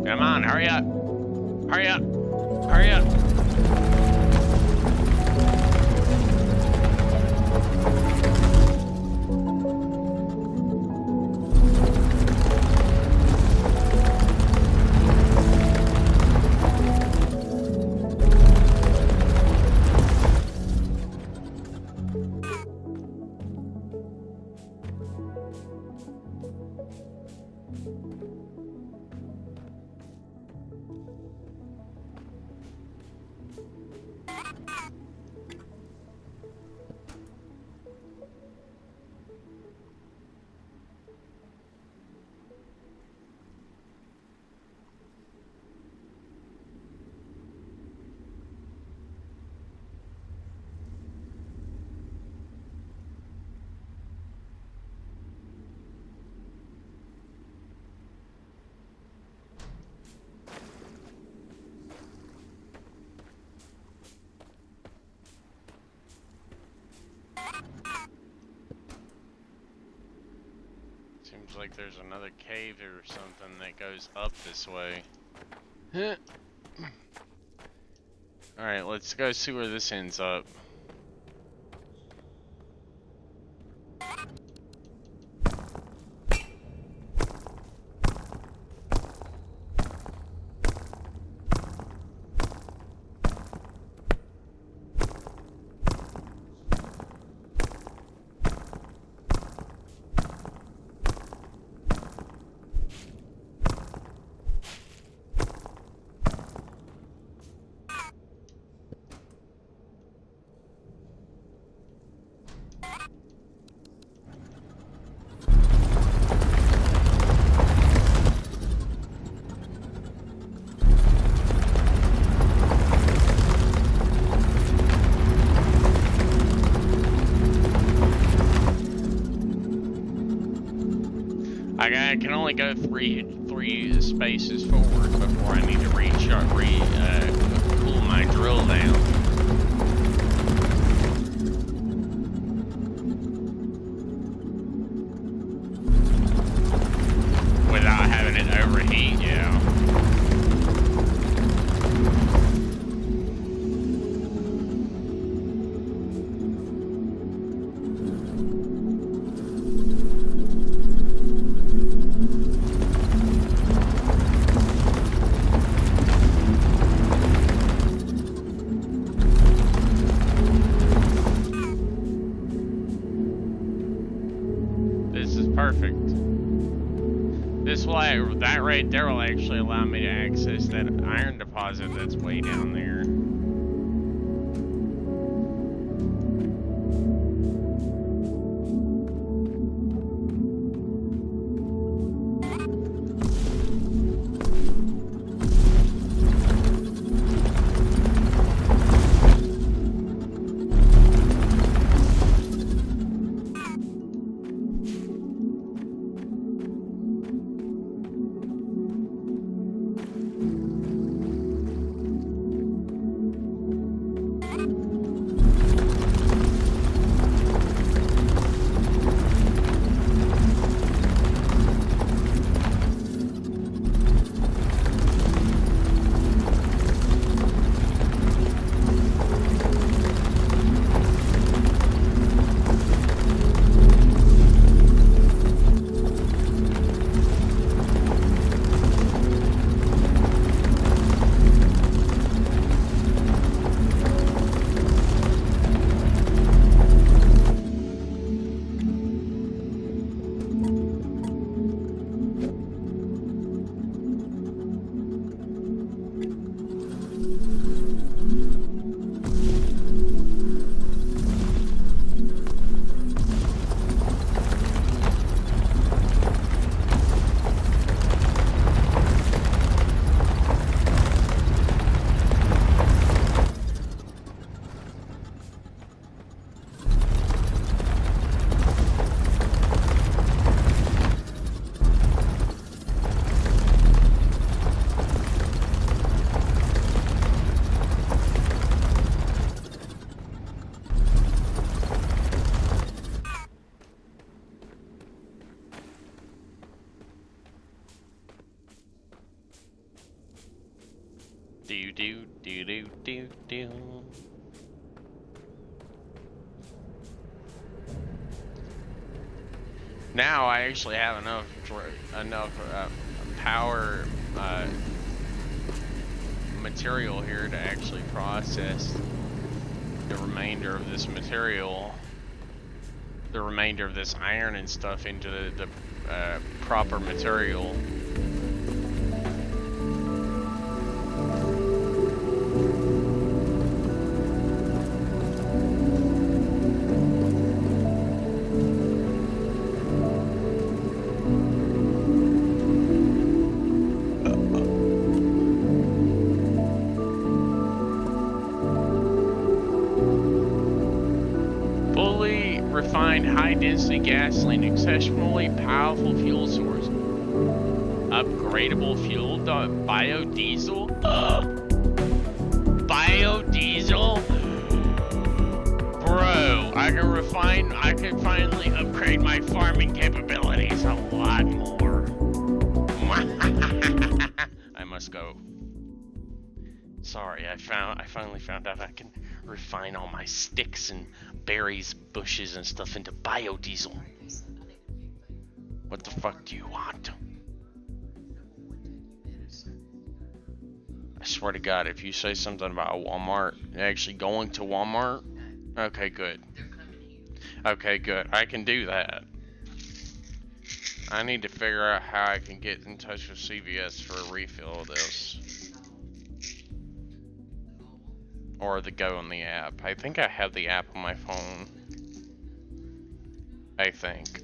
Come on, hurry up! Hurry up! Hurry up! Seems like there's another cave or something that goes up this way. Alright, let's go see where this ends up. I can only go three spaces forward before I need to cool my drill down. Without having it overheat, yeah. this is perfect. This will, that right there will actually allow me to access that iron deposit that's way down there. Do. Now I actually have enough power material here to actually process the remainder of this material, the remainder of this iron and stuff into the proper material. High-density gasoline, exceptionally powerful fuel source. Upgradable fuel, biodiesel. Biodiesel, bro. I can finally upgrade my farming capabilities a lot more. I must go. Sorry, I finally found out I can refine all my sticks and berries, bushes, and stuff into biodiesel. What the fuck do you want? I swear to God, if you say something about Walmart, actually going to Walmart, okay, good. Okay, good. I can do that. I need to figure out how I can get in touch with CVS for a refill of this. Or the go on the app. I think I have the app on my phone. I think.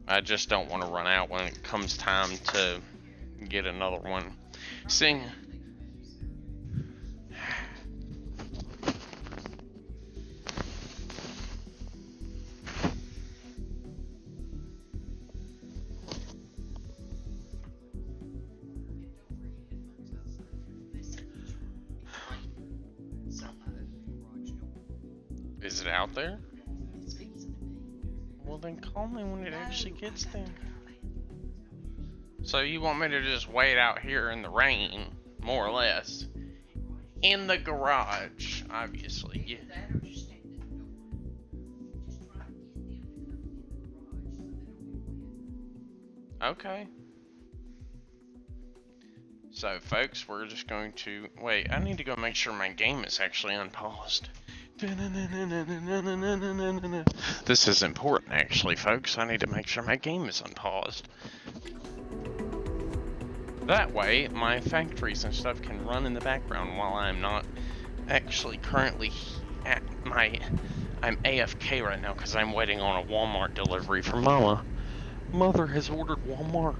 I just don't want to run out when it comes time to get another one. Sing. Is it out there? Well, then call me when it actually gets there. So you want me to just wait out here in the rain, more or less, in the garage, obviously. Yeah. Okay. So, folks, we're just going to... Wait, I need to go make sure my game is actually unpaused. This is important, actually, folks. I need to make sure my game is unpaused. That way, my factories and stuff can run in the background while I'm not actually currently at my... I'm AFK right now because I'm waiting on a Walmart delivery from Mama. Mother has ordered Walmart.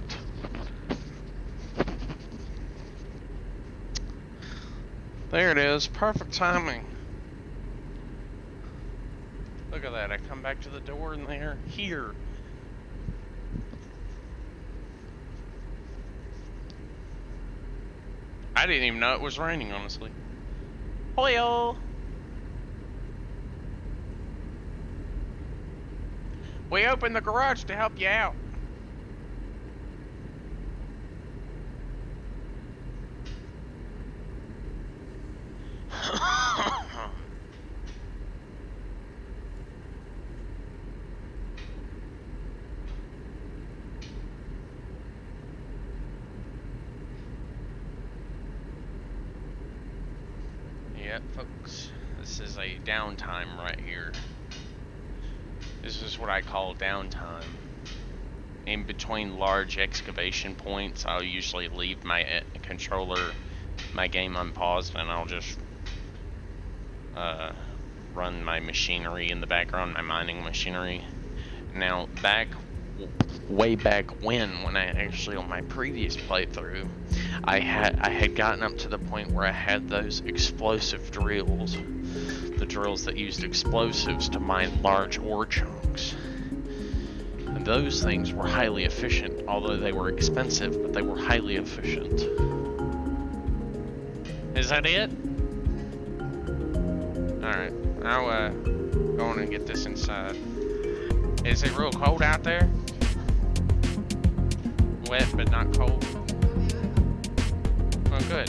There it is. Perfect timing. Look at that. I come back to the door and they're here. I didn't even know it was raining, honestly. Hoyo! We opened the garage to help you out. Yeah, folks, this is a downtime right here. This is what I call downtime. In between large excavation points, I'll usually leave my controller, my game unpaused, and I'll just run my machinery in the background, my mining machinery. Now, way back when I actually, on my previous playthrough, I had gotten up to the point where I had those explosive drills, the drills that used explosives to mine large ore chunks. And those things were highly efficient, although they were expensive, but they were highly efficient. Is that it? Alright, I'll go on and get this inside. Is it real cold out there? Wet but not cold? Oh, good.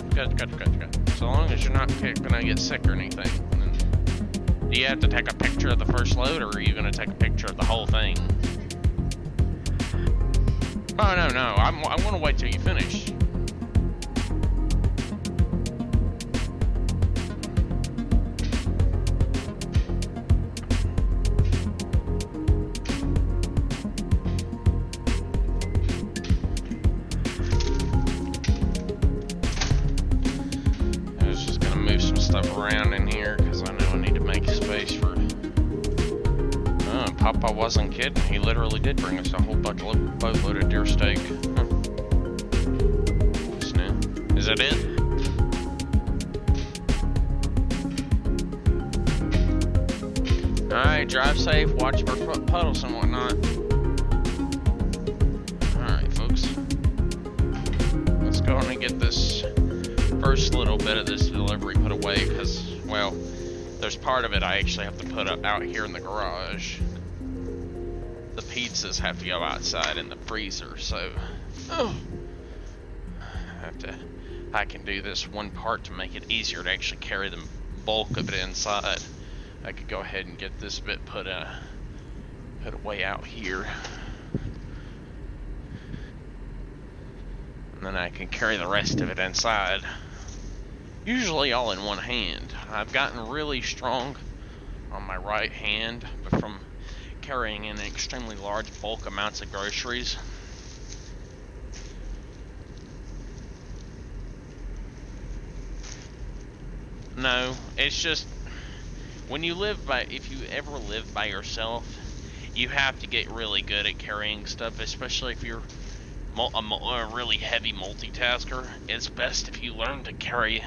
So long as you're not gonna get sick or anything. Do you have to take a picture of the first load, or are you gonna take a picture of the whole thing? Oh, no. I wanna wait till you finish. Around in here because I know I need to make space for. Oh, Papa wasn't kidding. He literally did bring us a whole boatload of deer steak. Huh. Is that it? Alright, drive safe, watch for puddles and whatnot. Alright, folks. Let's go on and get this first little bit of this delivery put away because, well, there's part of it I actually have to put up out here in the garage. The pizzas have to go outside in the freezer, so I can do this one part to make it easier to actually carry the bulk of it inside. I could go ahead and get this bit put away out here. And then I can carry the rest of it inside. Usually all in one hand. I've gotten really strong on my right hand, but from carrying in extremely large bulk amounts of groceries. No, it's just when you if you ever live by yourself, you have to get really good at carrying stuff, especially if you're a really heavy multitasker. It's best if you learn to carry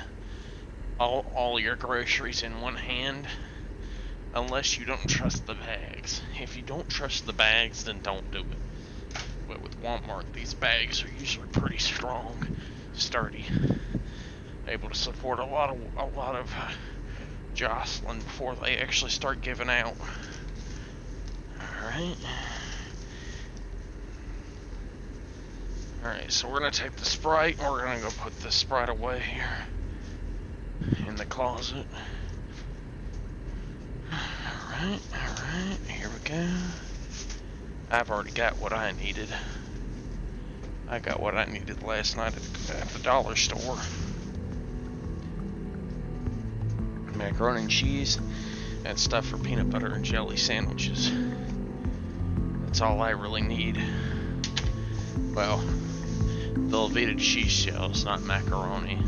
all your groceries in one hand, unless you don't trust the bags. If you don't trust the bags, then don't do it. But with Walmart, these bags are usually pretty strong, sturdy, able to support a lot of jostling before they actually start giving out. Alright, so we're gonna take the Sprite and we're gonna go put the Sprite away here in the closet. Alright, here we go. I've already got what I needed. I got what I needed last night at the dollar store. Macaroni and cheese. And stuff for peanut butter and jelly sandwiches. That's all I really need. Well, Velveeta cheese shells, not macaroni.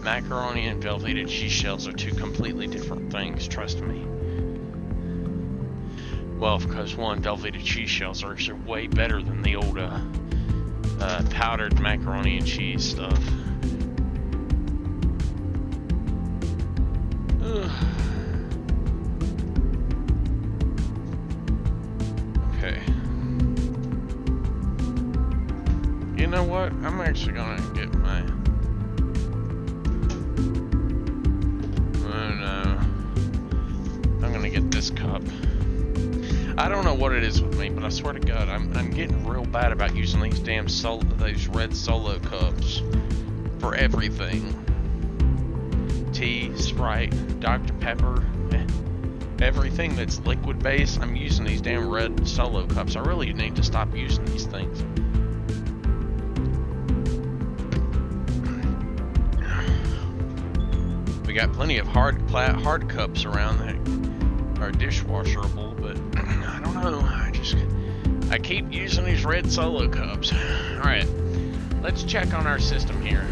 Macaroni and Velveeta cheese shells are two completely different things, trust me. Well, because one, Velveeta cheese shells are actually way better than the old powdered macaroni and cheese stuff. Ugh. Okay. You know what? I'm actually gonna get my... Oh no. I'm gonna get this cup. I don't know what it is with me, but I swear to God, I'm getting real bad about using these damn those red Solo cups for everything. Tea, Sprite, Dr. Pepper, everything that's liquid based. I'm using these damn red Solo cups. I really need to stop using these things. We got plenty of hard cups around that are dishwasherable, but I don't know. I keep using these red Solo cups. All right, let's check on our system here.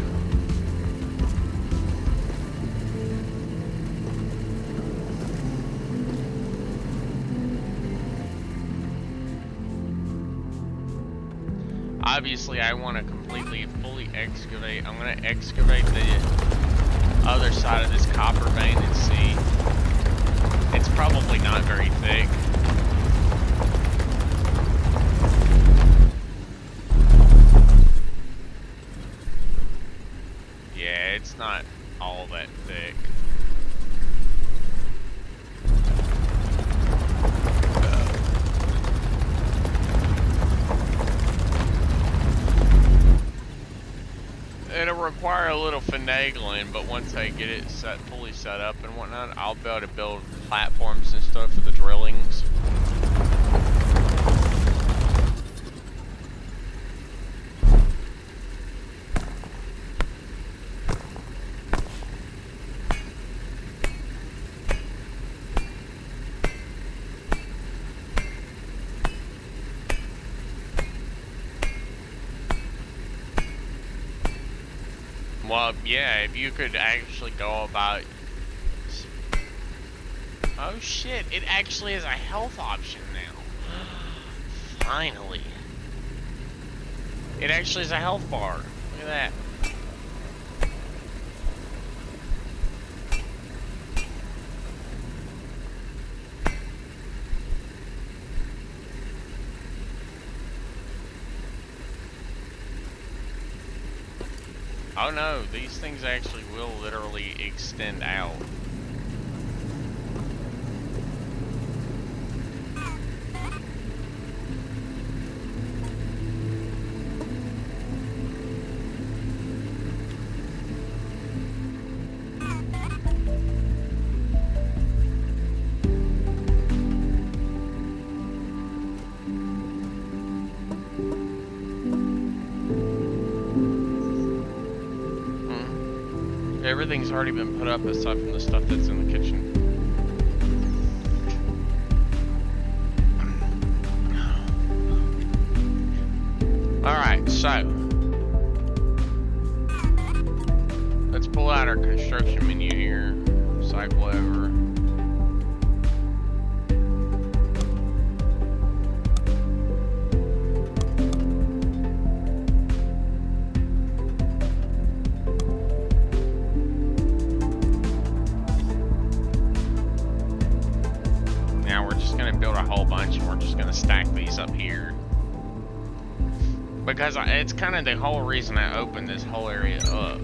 Obviously, I want to fully excavate. I'm going to excavate the other side of this copper vein and see. It's probably not very thick. Yeah, it's not all that thick. It'll require a little finagling, but once I get it fully set up and whatnot, I'll be able to build platforms and stuff for the drillings. Well, yeah, if you could actually go about... Oh shit, it actually is a health option now. Finally. It actually is a health bar. Look at that. Oh no, these things actually will literally extend out. Everything's already been put up aside from the stuff that's in the kitchen. Alright, so let's pull out our construction menu here, cycle over. Stack these up here because it's kind of the whole reason I opened this whole area up.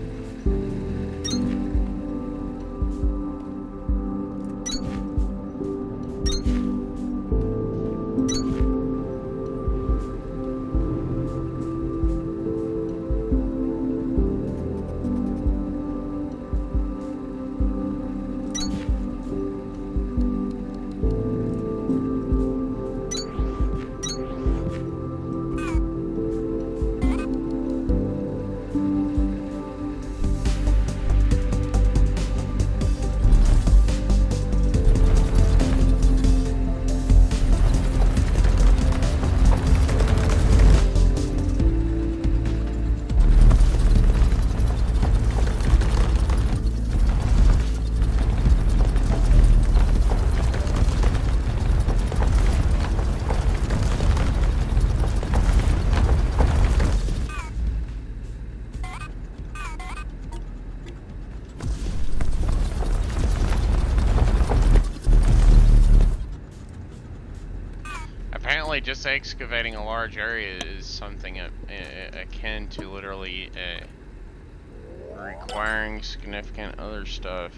Apparently, just excavating a large area is something akin to literally requiring significant other stuff.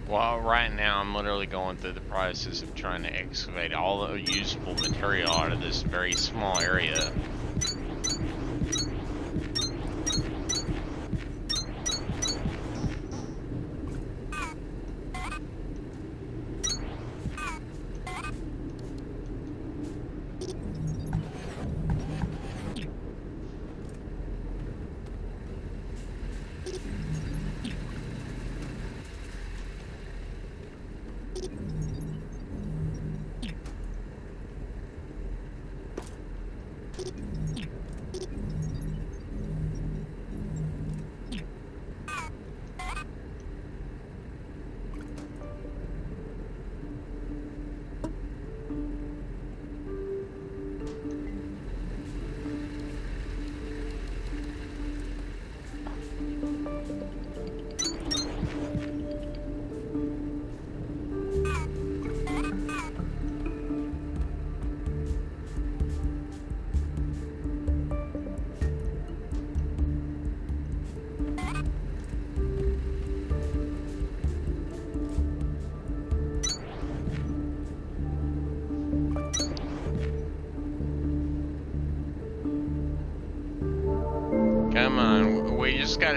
Well, right now I'm literally going through the process of trying to excavate all the usable material out of this very small area.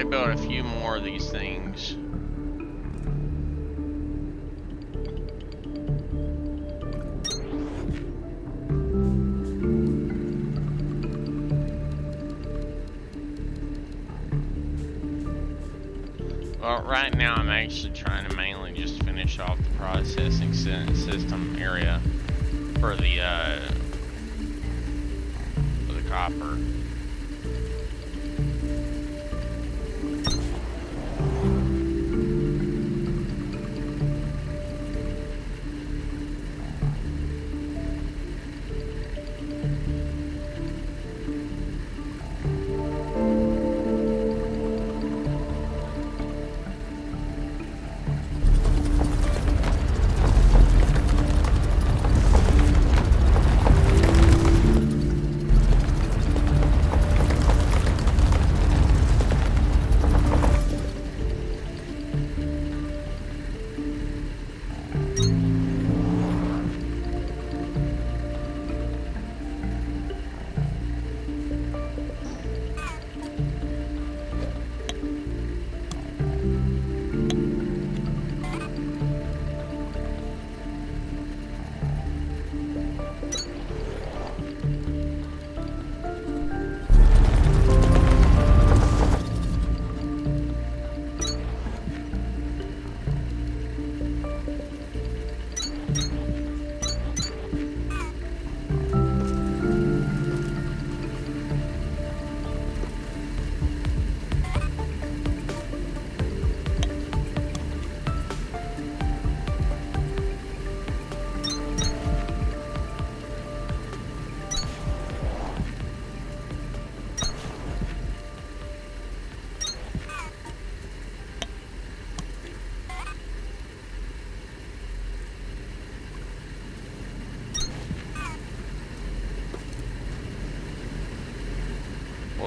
to build a few more of these things. Well, right now I'm actually trying to mainly just finish off the processing system area for the copper.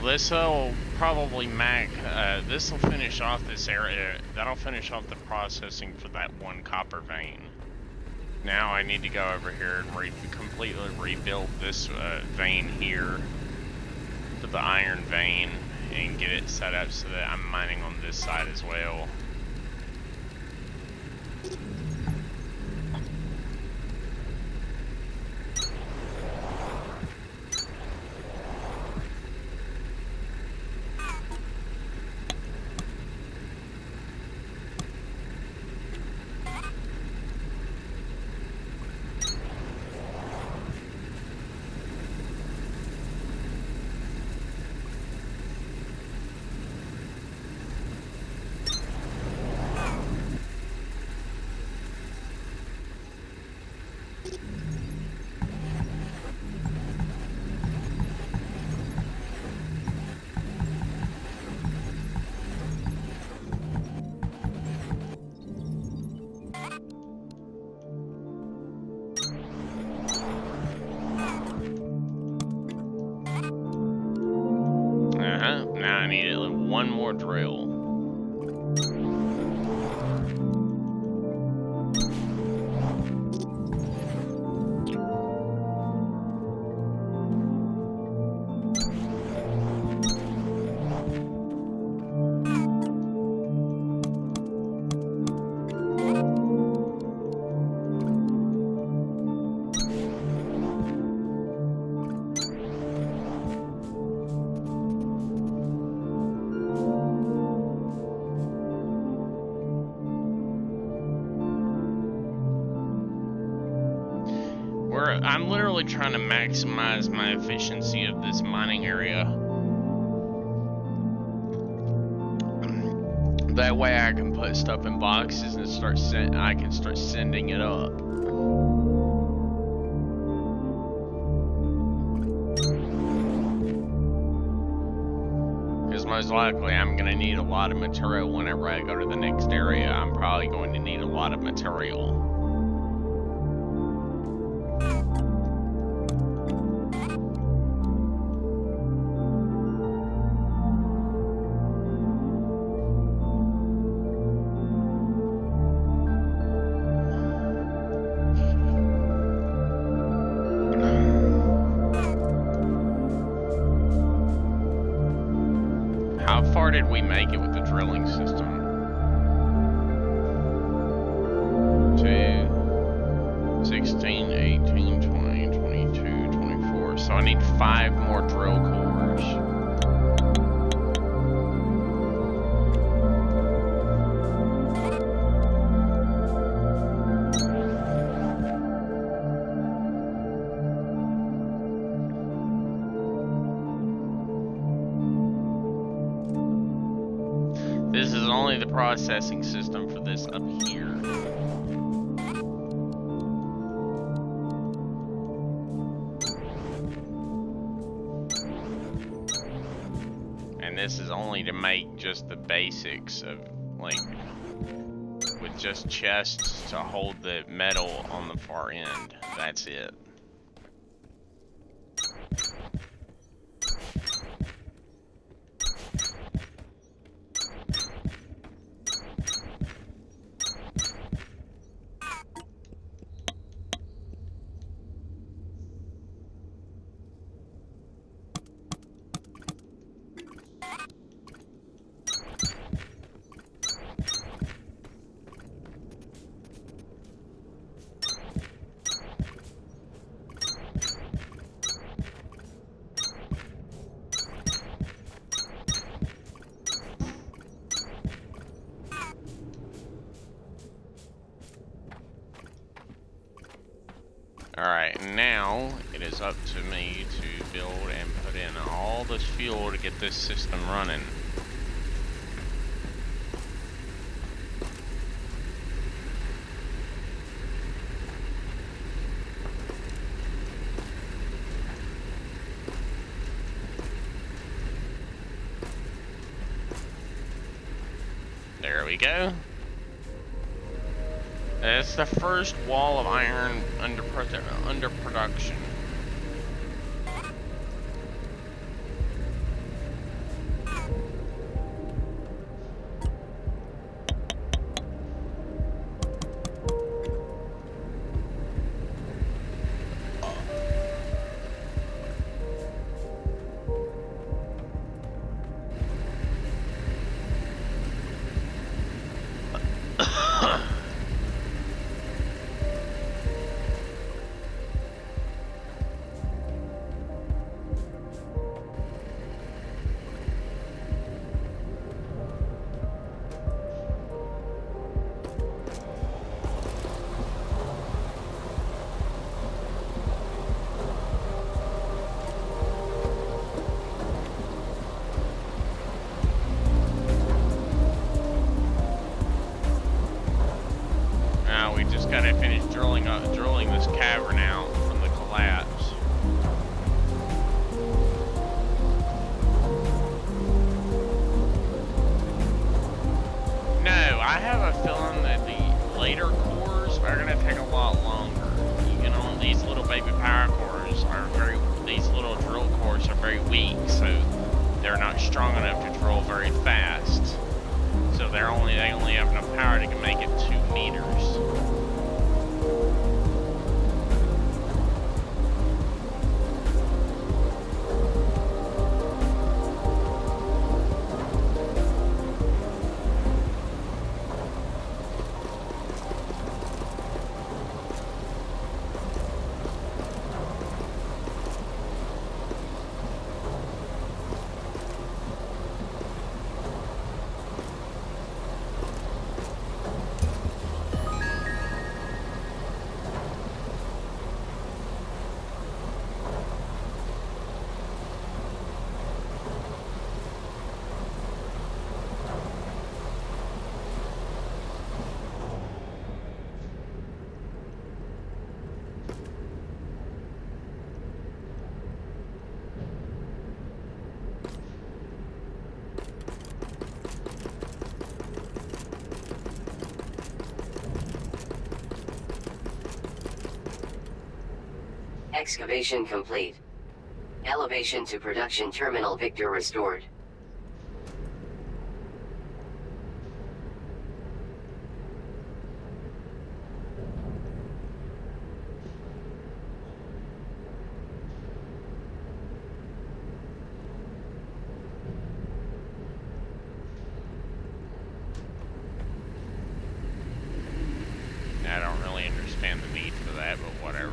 This will probably this will finish off this area. That'll finish off the processing for that one copper vein. Now I need to go over here and completely rebuild this vein here to the iron vein and get it set up so that I'm mining on this side as well. Now I need one more drill. I'm literally trying to maximize my efficiency of this mining area. That way I can put stuff in boxes and I can start sending it up. Because most likely I'm going to need a lot of material whenever I go to the next area. I'm probably going to need a lot of material. How far did we make it with is only the processing system for this up here. And this is only to make just the basics of, like, with just chests to hold the metal on the far end. That's it. Alright, now it is up to me to build and put in all this fuel to get this system running. There we go. It's the first wall of iron under production. Gotta finish drilling this cavern out from the collapse. No, I have a feeling that the later cores are gonna take a lot longer. You know, these little baby power cores are these little drill cores are very weak, so they're not strong enough to drill very fast. So they only have enough power to make it 2 meters. Excavation complete. Elevation to production terminal Victor restored. I don't really understand the need for that, but whatever.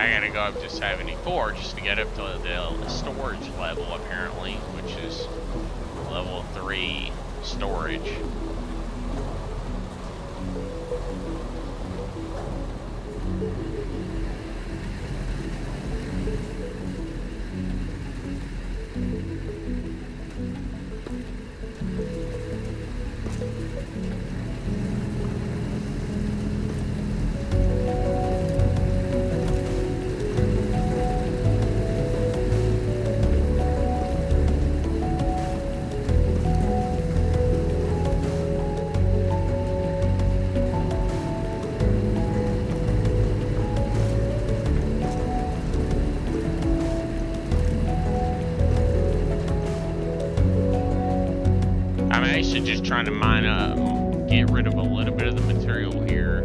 I gotta go up to 74 just to get up to the storage level, apparently, which is level 3 storage. I'm actually just trying to mine up, get rid of a little bit of the material here.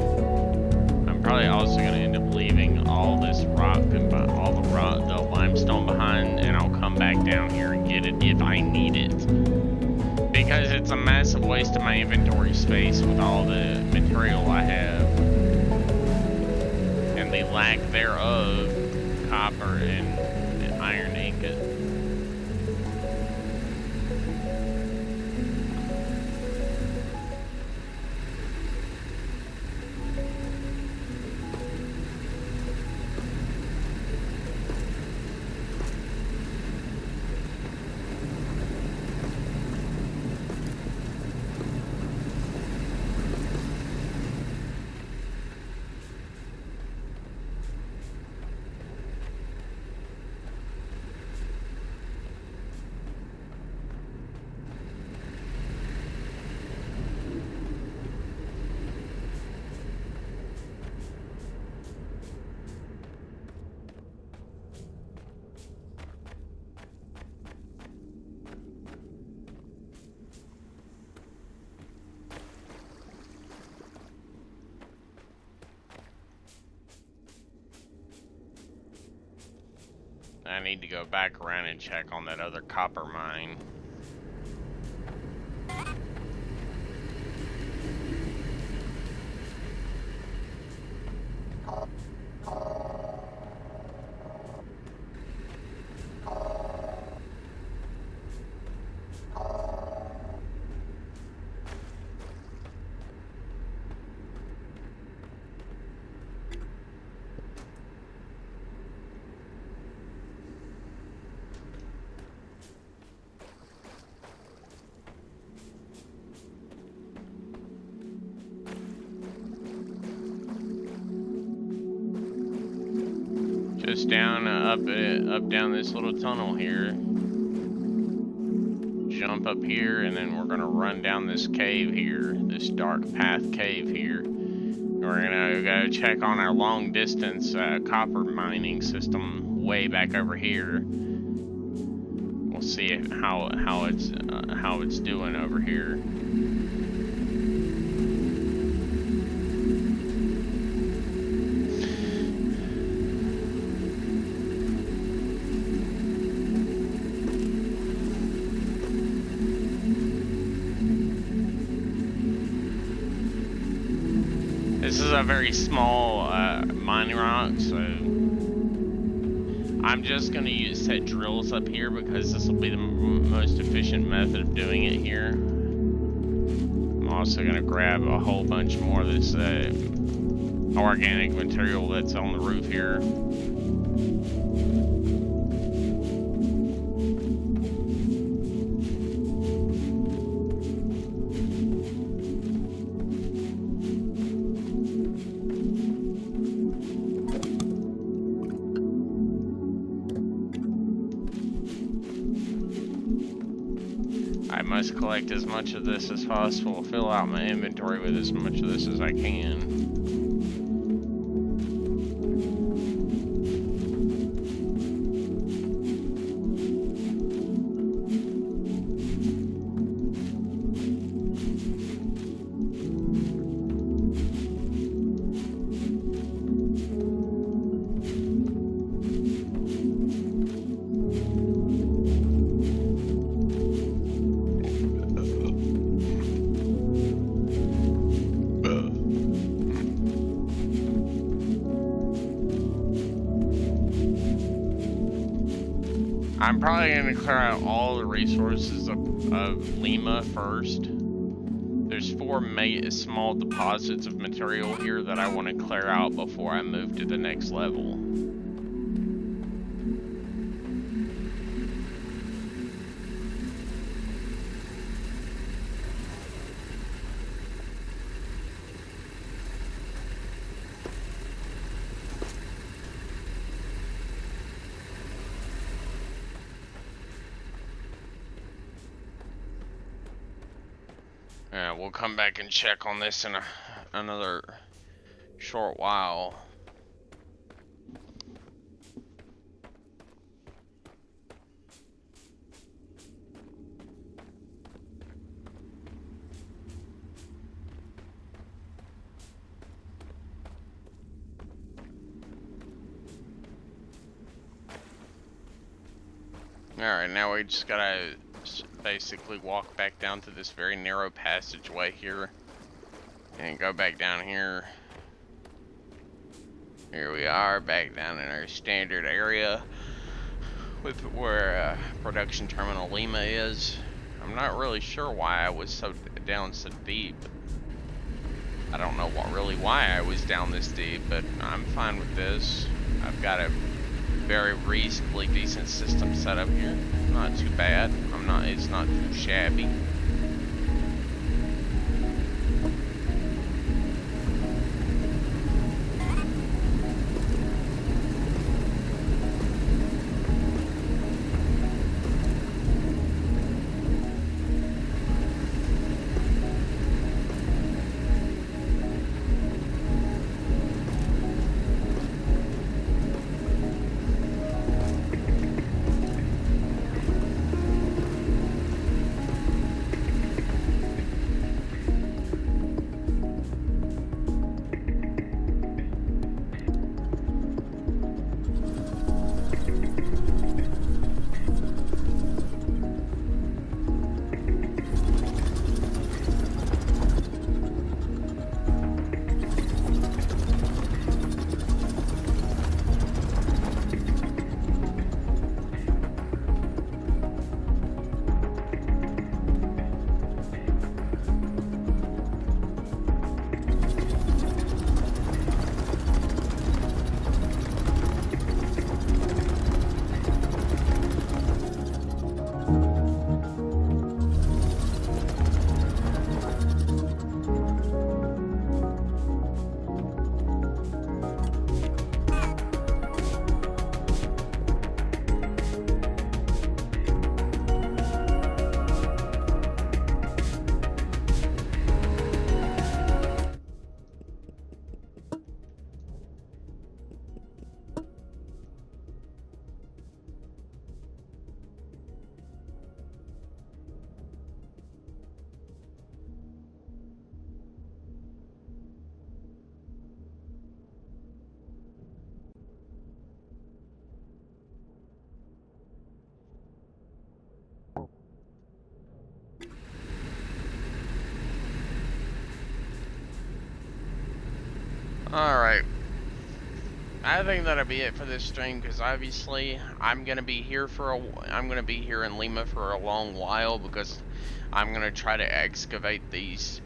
I'm probably also going to end up leaving all this rock and all the limestone behind, and I'll come back down here and get it if I need it. Because it's a massive waste of my inventory space with all the material I have. And the lack thereof, copper and iron ingot. I need to go back around and check on that other copper mine. Just down, up down this little tunnel here. Jump up here, and then we're gonna run down this cave here, this dark path cave here. We're gonna go check on our long distance copper mining system way back over here. We'll see how it's doing over here. This is a very small mining rock, so I'm just going to set drills up here because this will be the most efficient method of doing it here. I'm also going to grab a whole bunch more of this organic material that's on the roof here. I must collect as much of this as possible, fill out my inventory with as much of this as I can. I'm probably gonna clear out all the resources of Lima first. There's 4 small deposits of material here that I want to clear out before I move to the next level. Yeah, we'll come back and check on this in another short while. Alright, now we just gotta basically walk back down to this very narrow passageway here and go back down here. Here we are, back down in our standard area with where production terminal Lima is. I'm not really sure why I was down so deep. I don't know why I was down this deep, but I'm fine with this. I've got a very reasonably decent system set up here. Not too bad. It's not too shabby. Alright. I think that'll be it for this stream, because obviously I'm gonna be here in Lima for a long while, because I'm gonna try to excavate these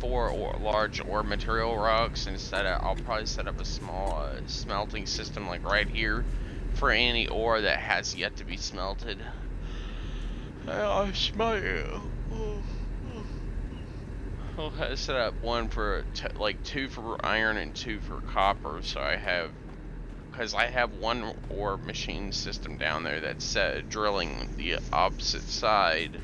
4 large ore material rocks. I'll probably set up a small smelting system like right here for any ore that has yet to be smelted. I'll set up one for like 2 for iron and 2 for copper, so because I have one ore machine system down there that's drilling the opposite side.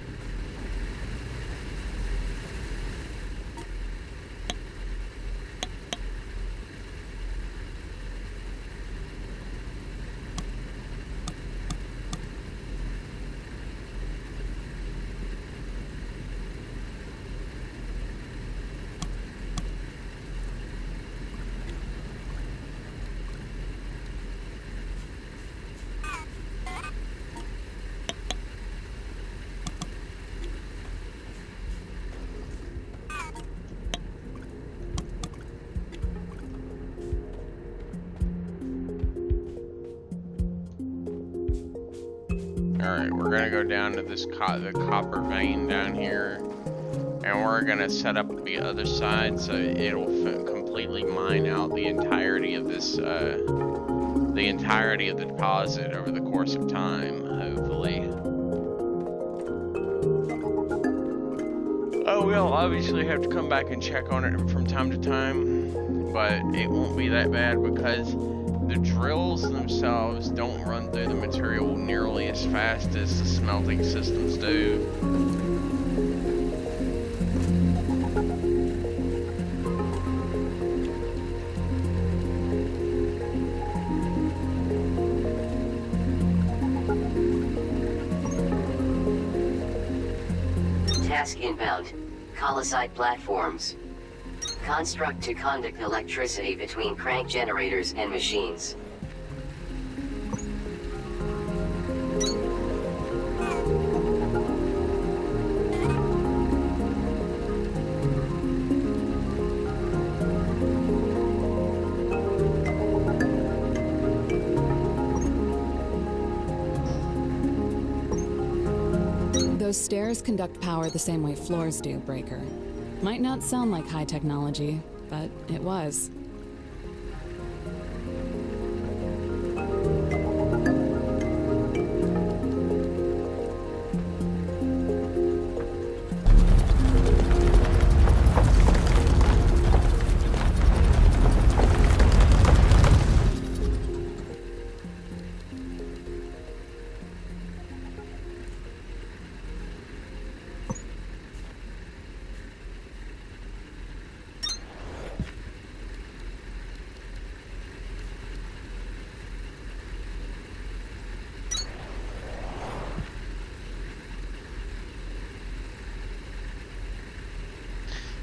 Alright, we're gonna go down to this the copper vein down here, and we're gonna set up the other side so it'll completely mine out the entirety of this, the entirety of the deposit over the course of time, hopefully. Oh, we'll obviously have to come back and check on it from time to time, but it won't be that bad because the drills themselves don't run through the material nearly as fast as the smelting systems do. Task inbound. Colosite platforms. Construct to conduct electricity between crank generators and machines. Those stairs conduct power the same way floors do, Breaker. Might not sound like high technology, but it was.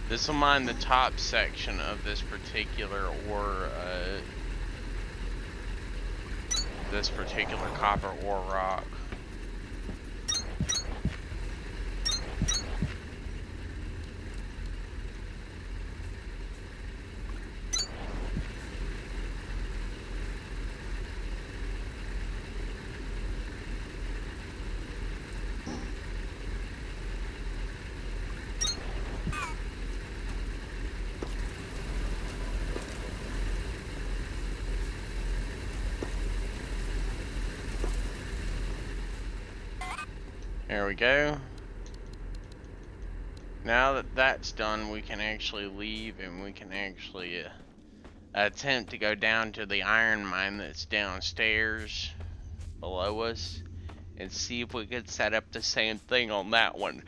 This will mine the top section of this particular copper ore rock. There we go. Now that that's done, we can actually leave and we can actually attempt to go down to the iron mine that's downstairs below us and see if we could set up the same thing on that one.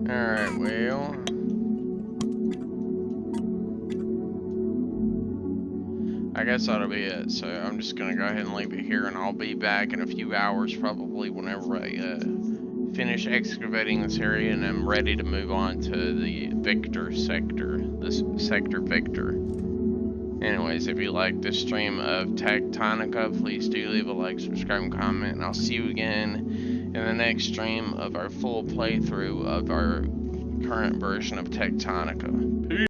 Alright, well, I guess that'll be it. So I'm just gonna go ahead and leave it here, and I'll be back in a few hours probably whenever I finish excavating this area and I'm ready to move on to the Victor sector, this sector Victor. Anyways, if you like this stream of TechTonica, please do leave a like, subscribe, and comment, and I'll see you again in the next stream of our full playthrough of our current version of TechTonica. Peace.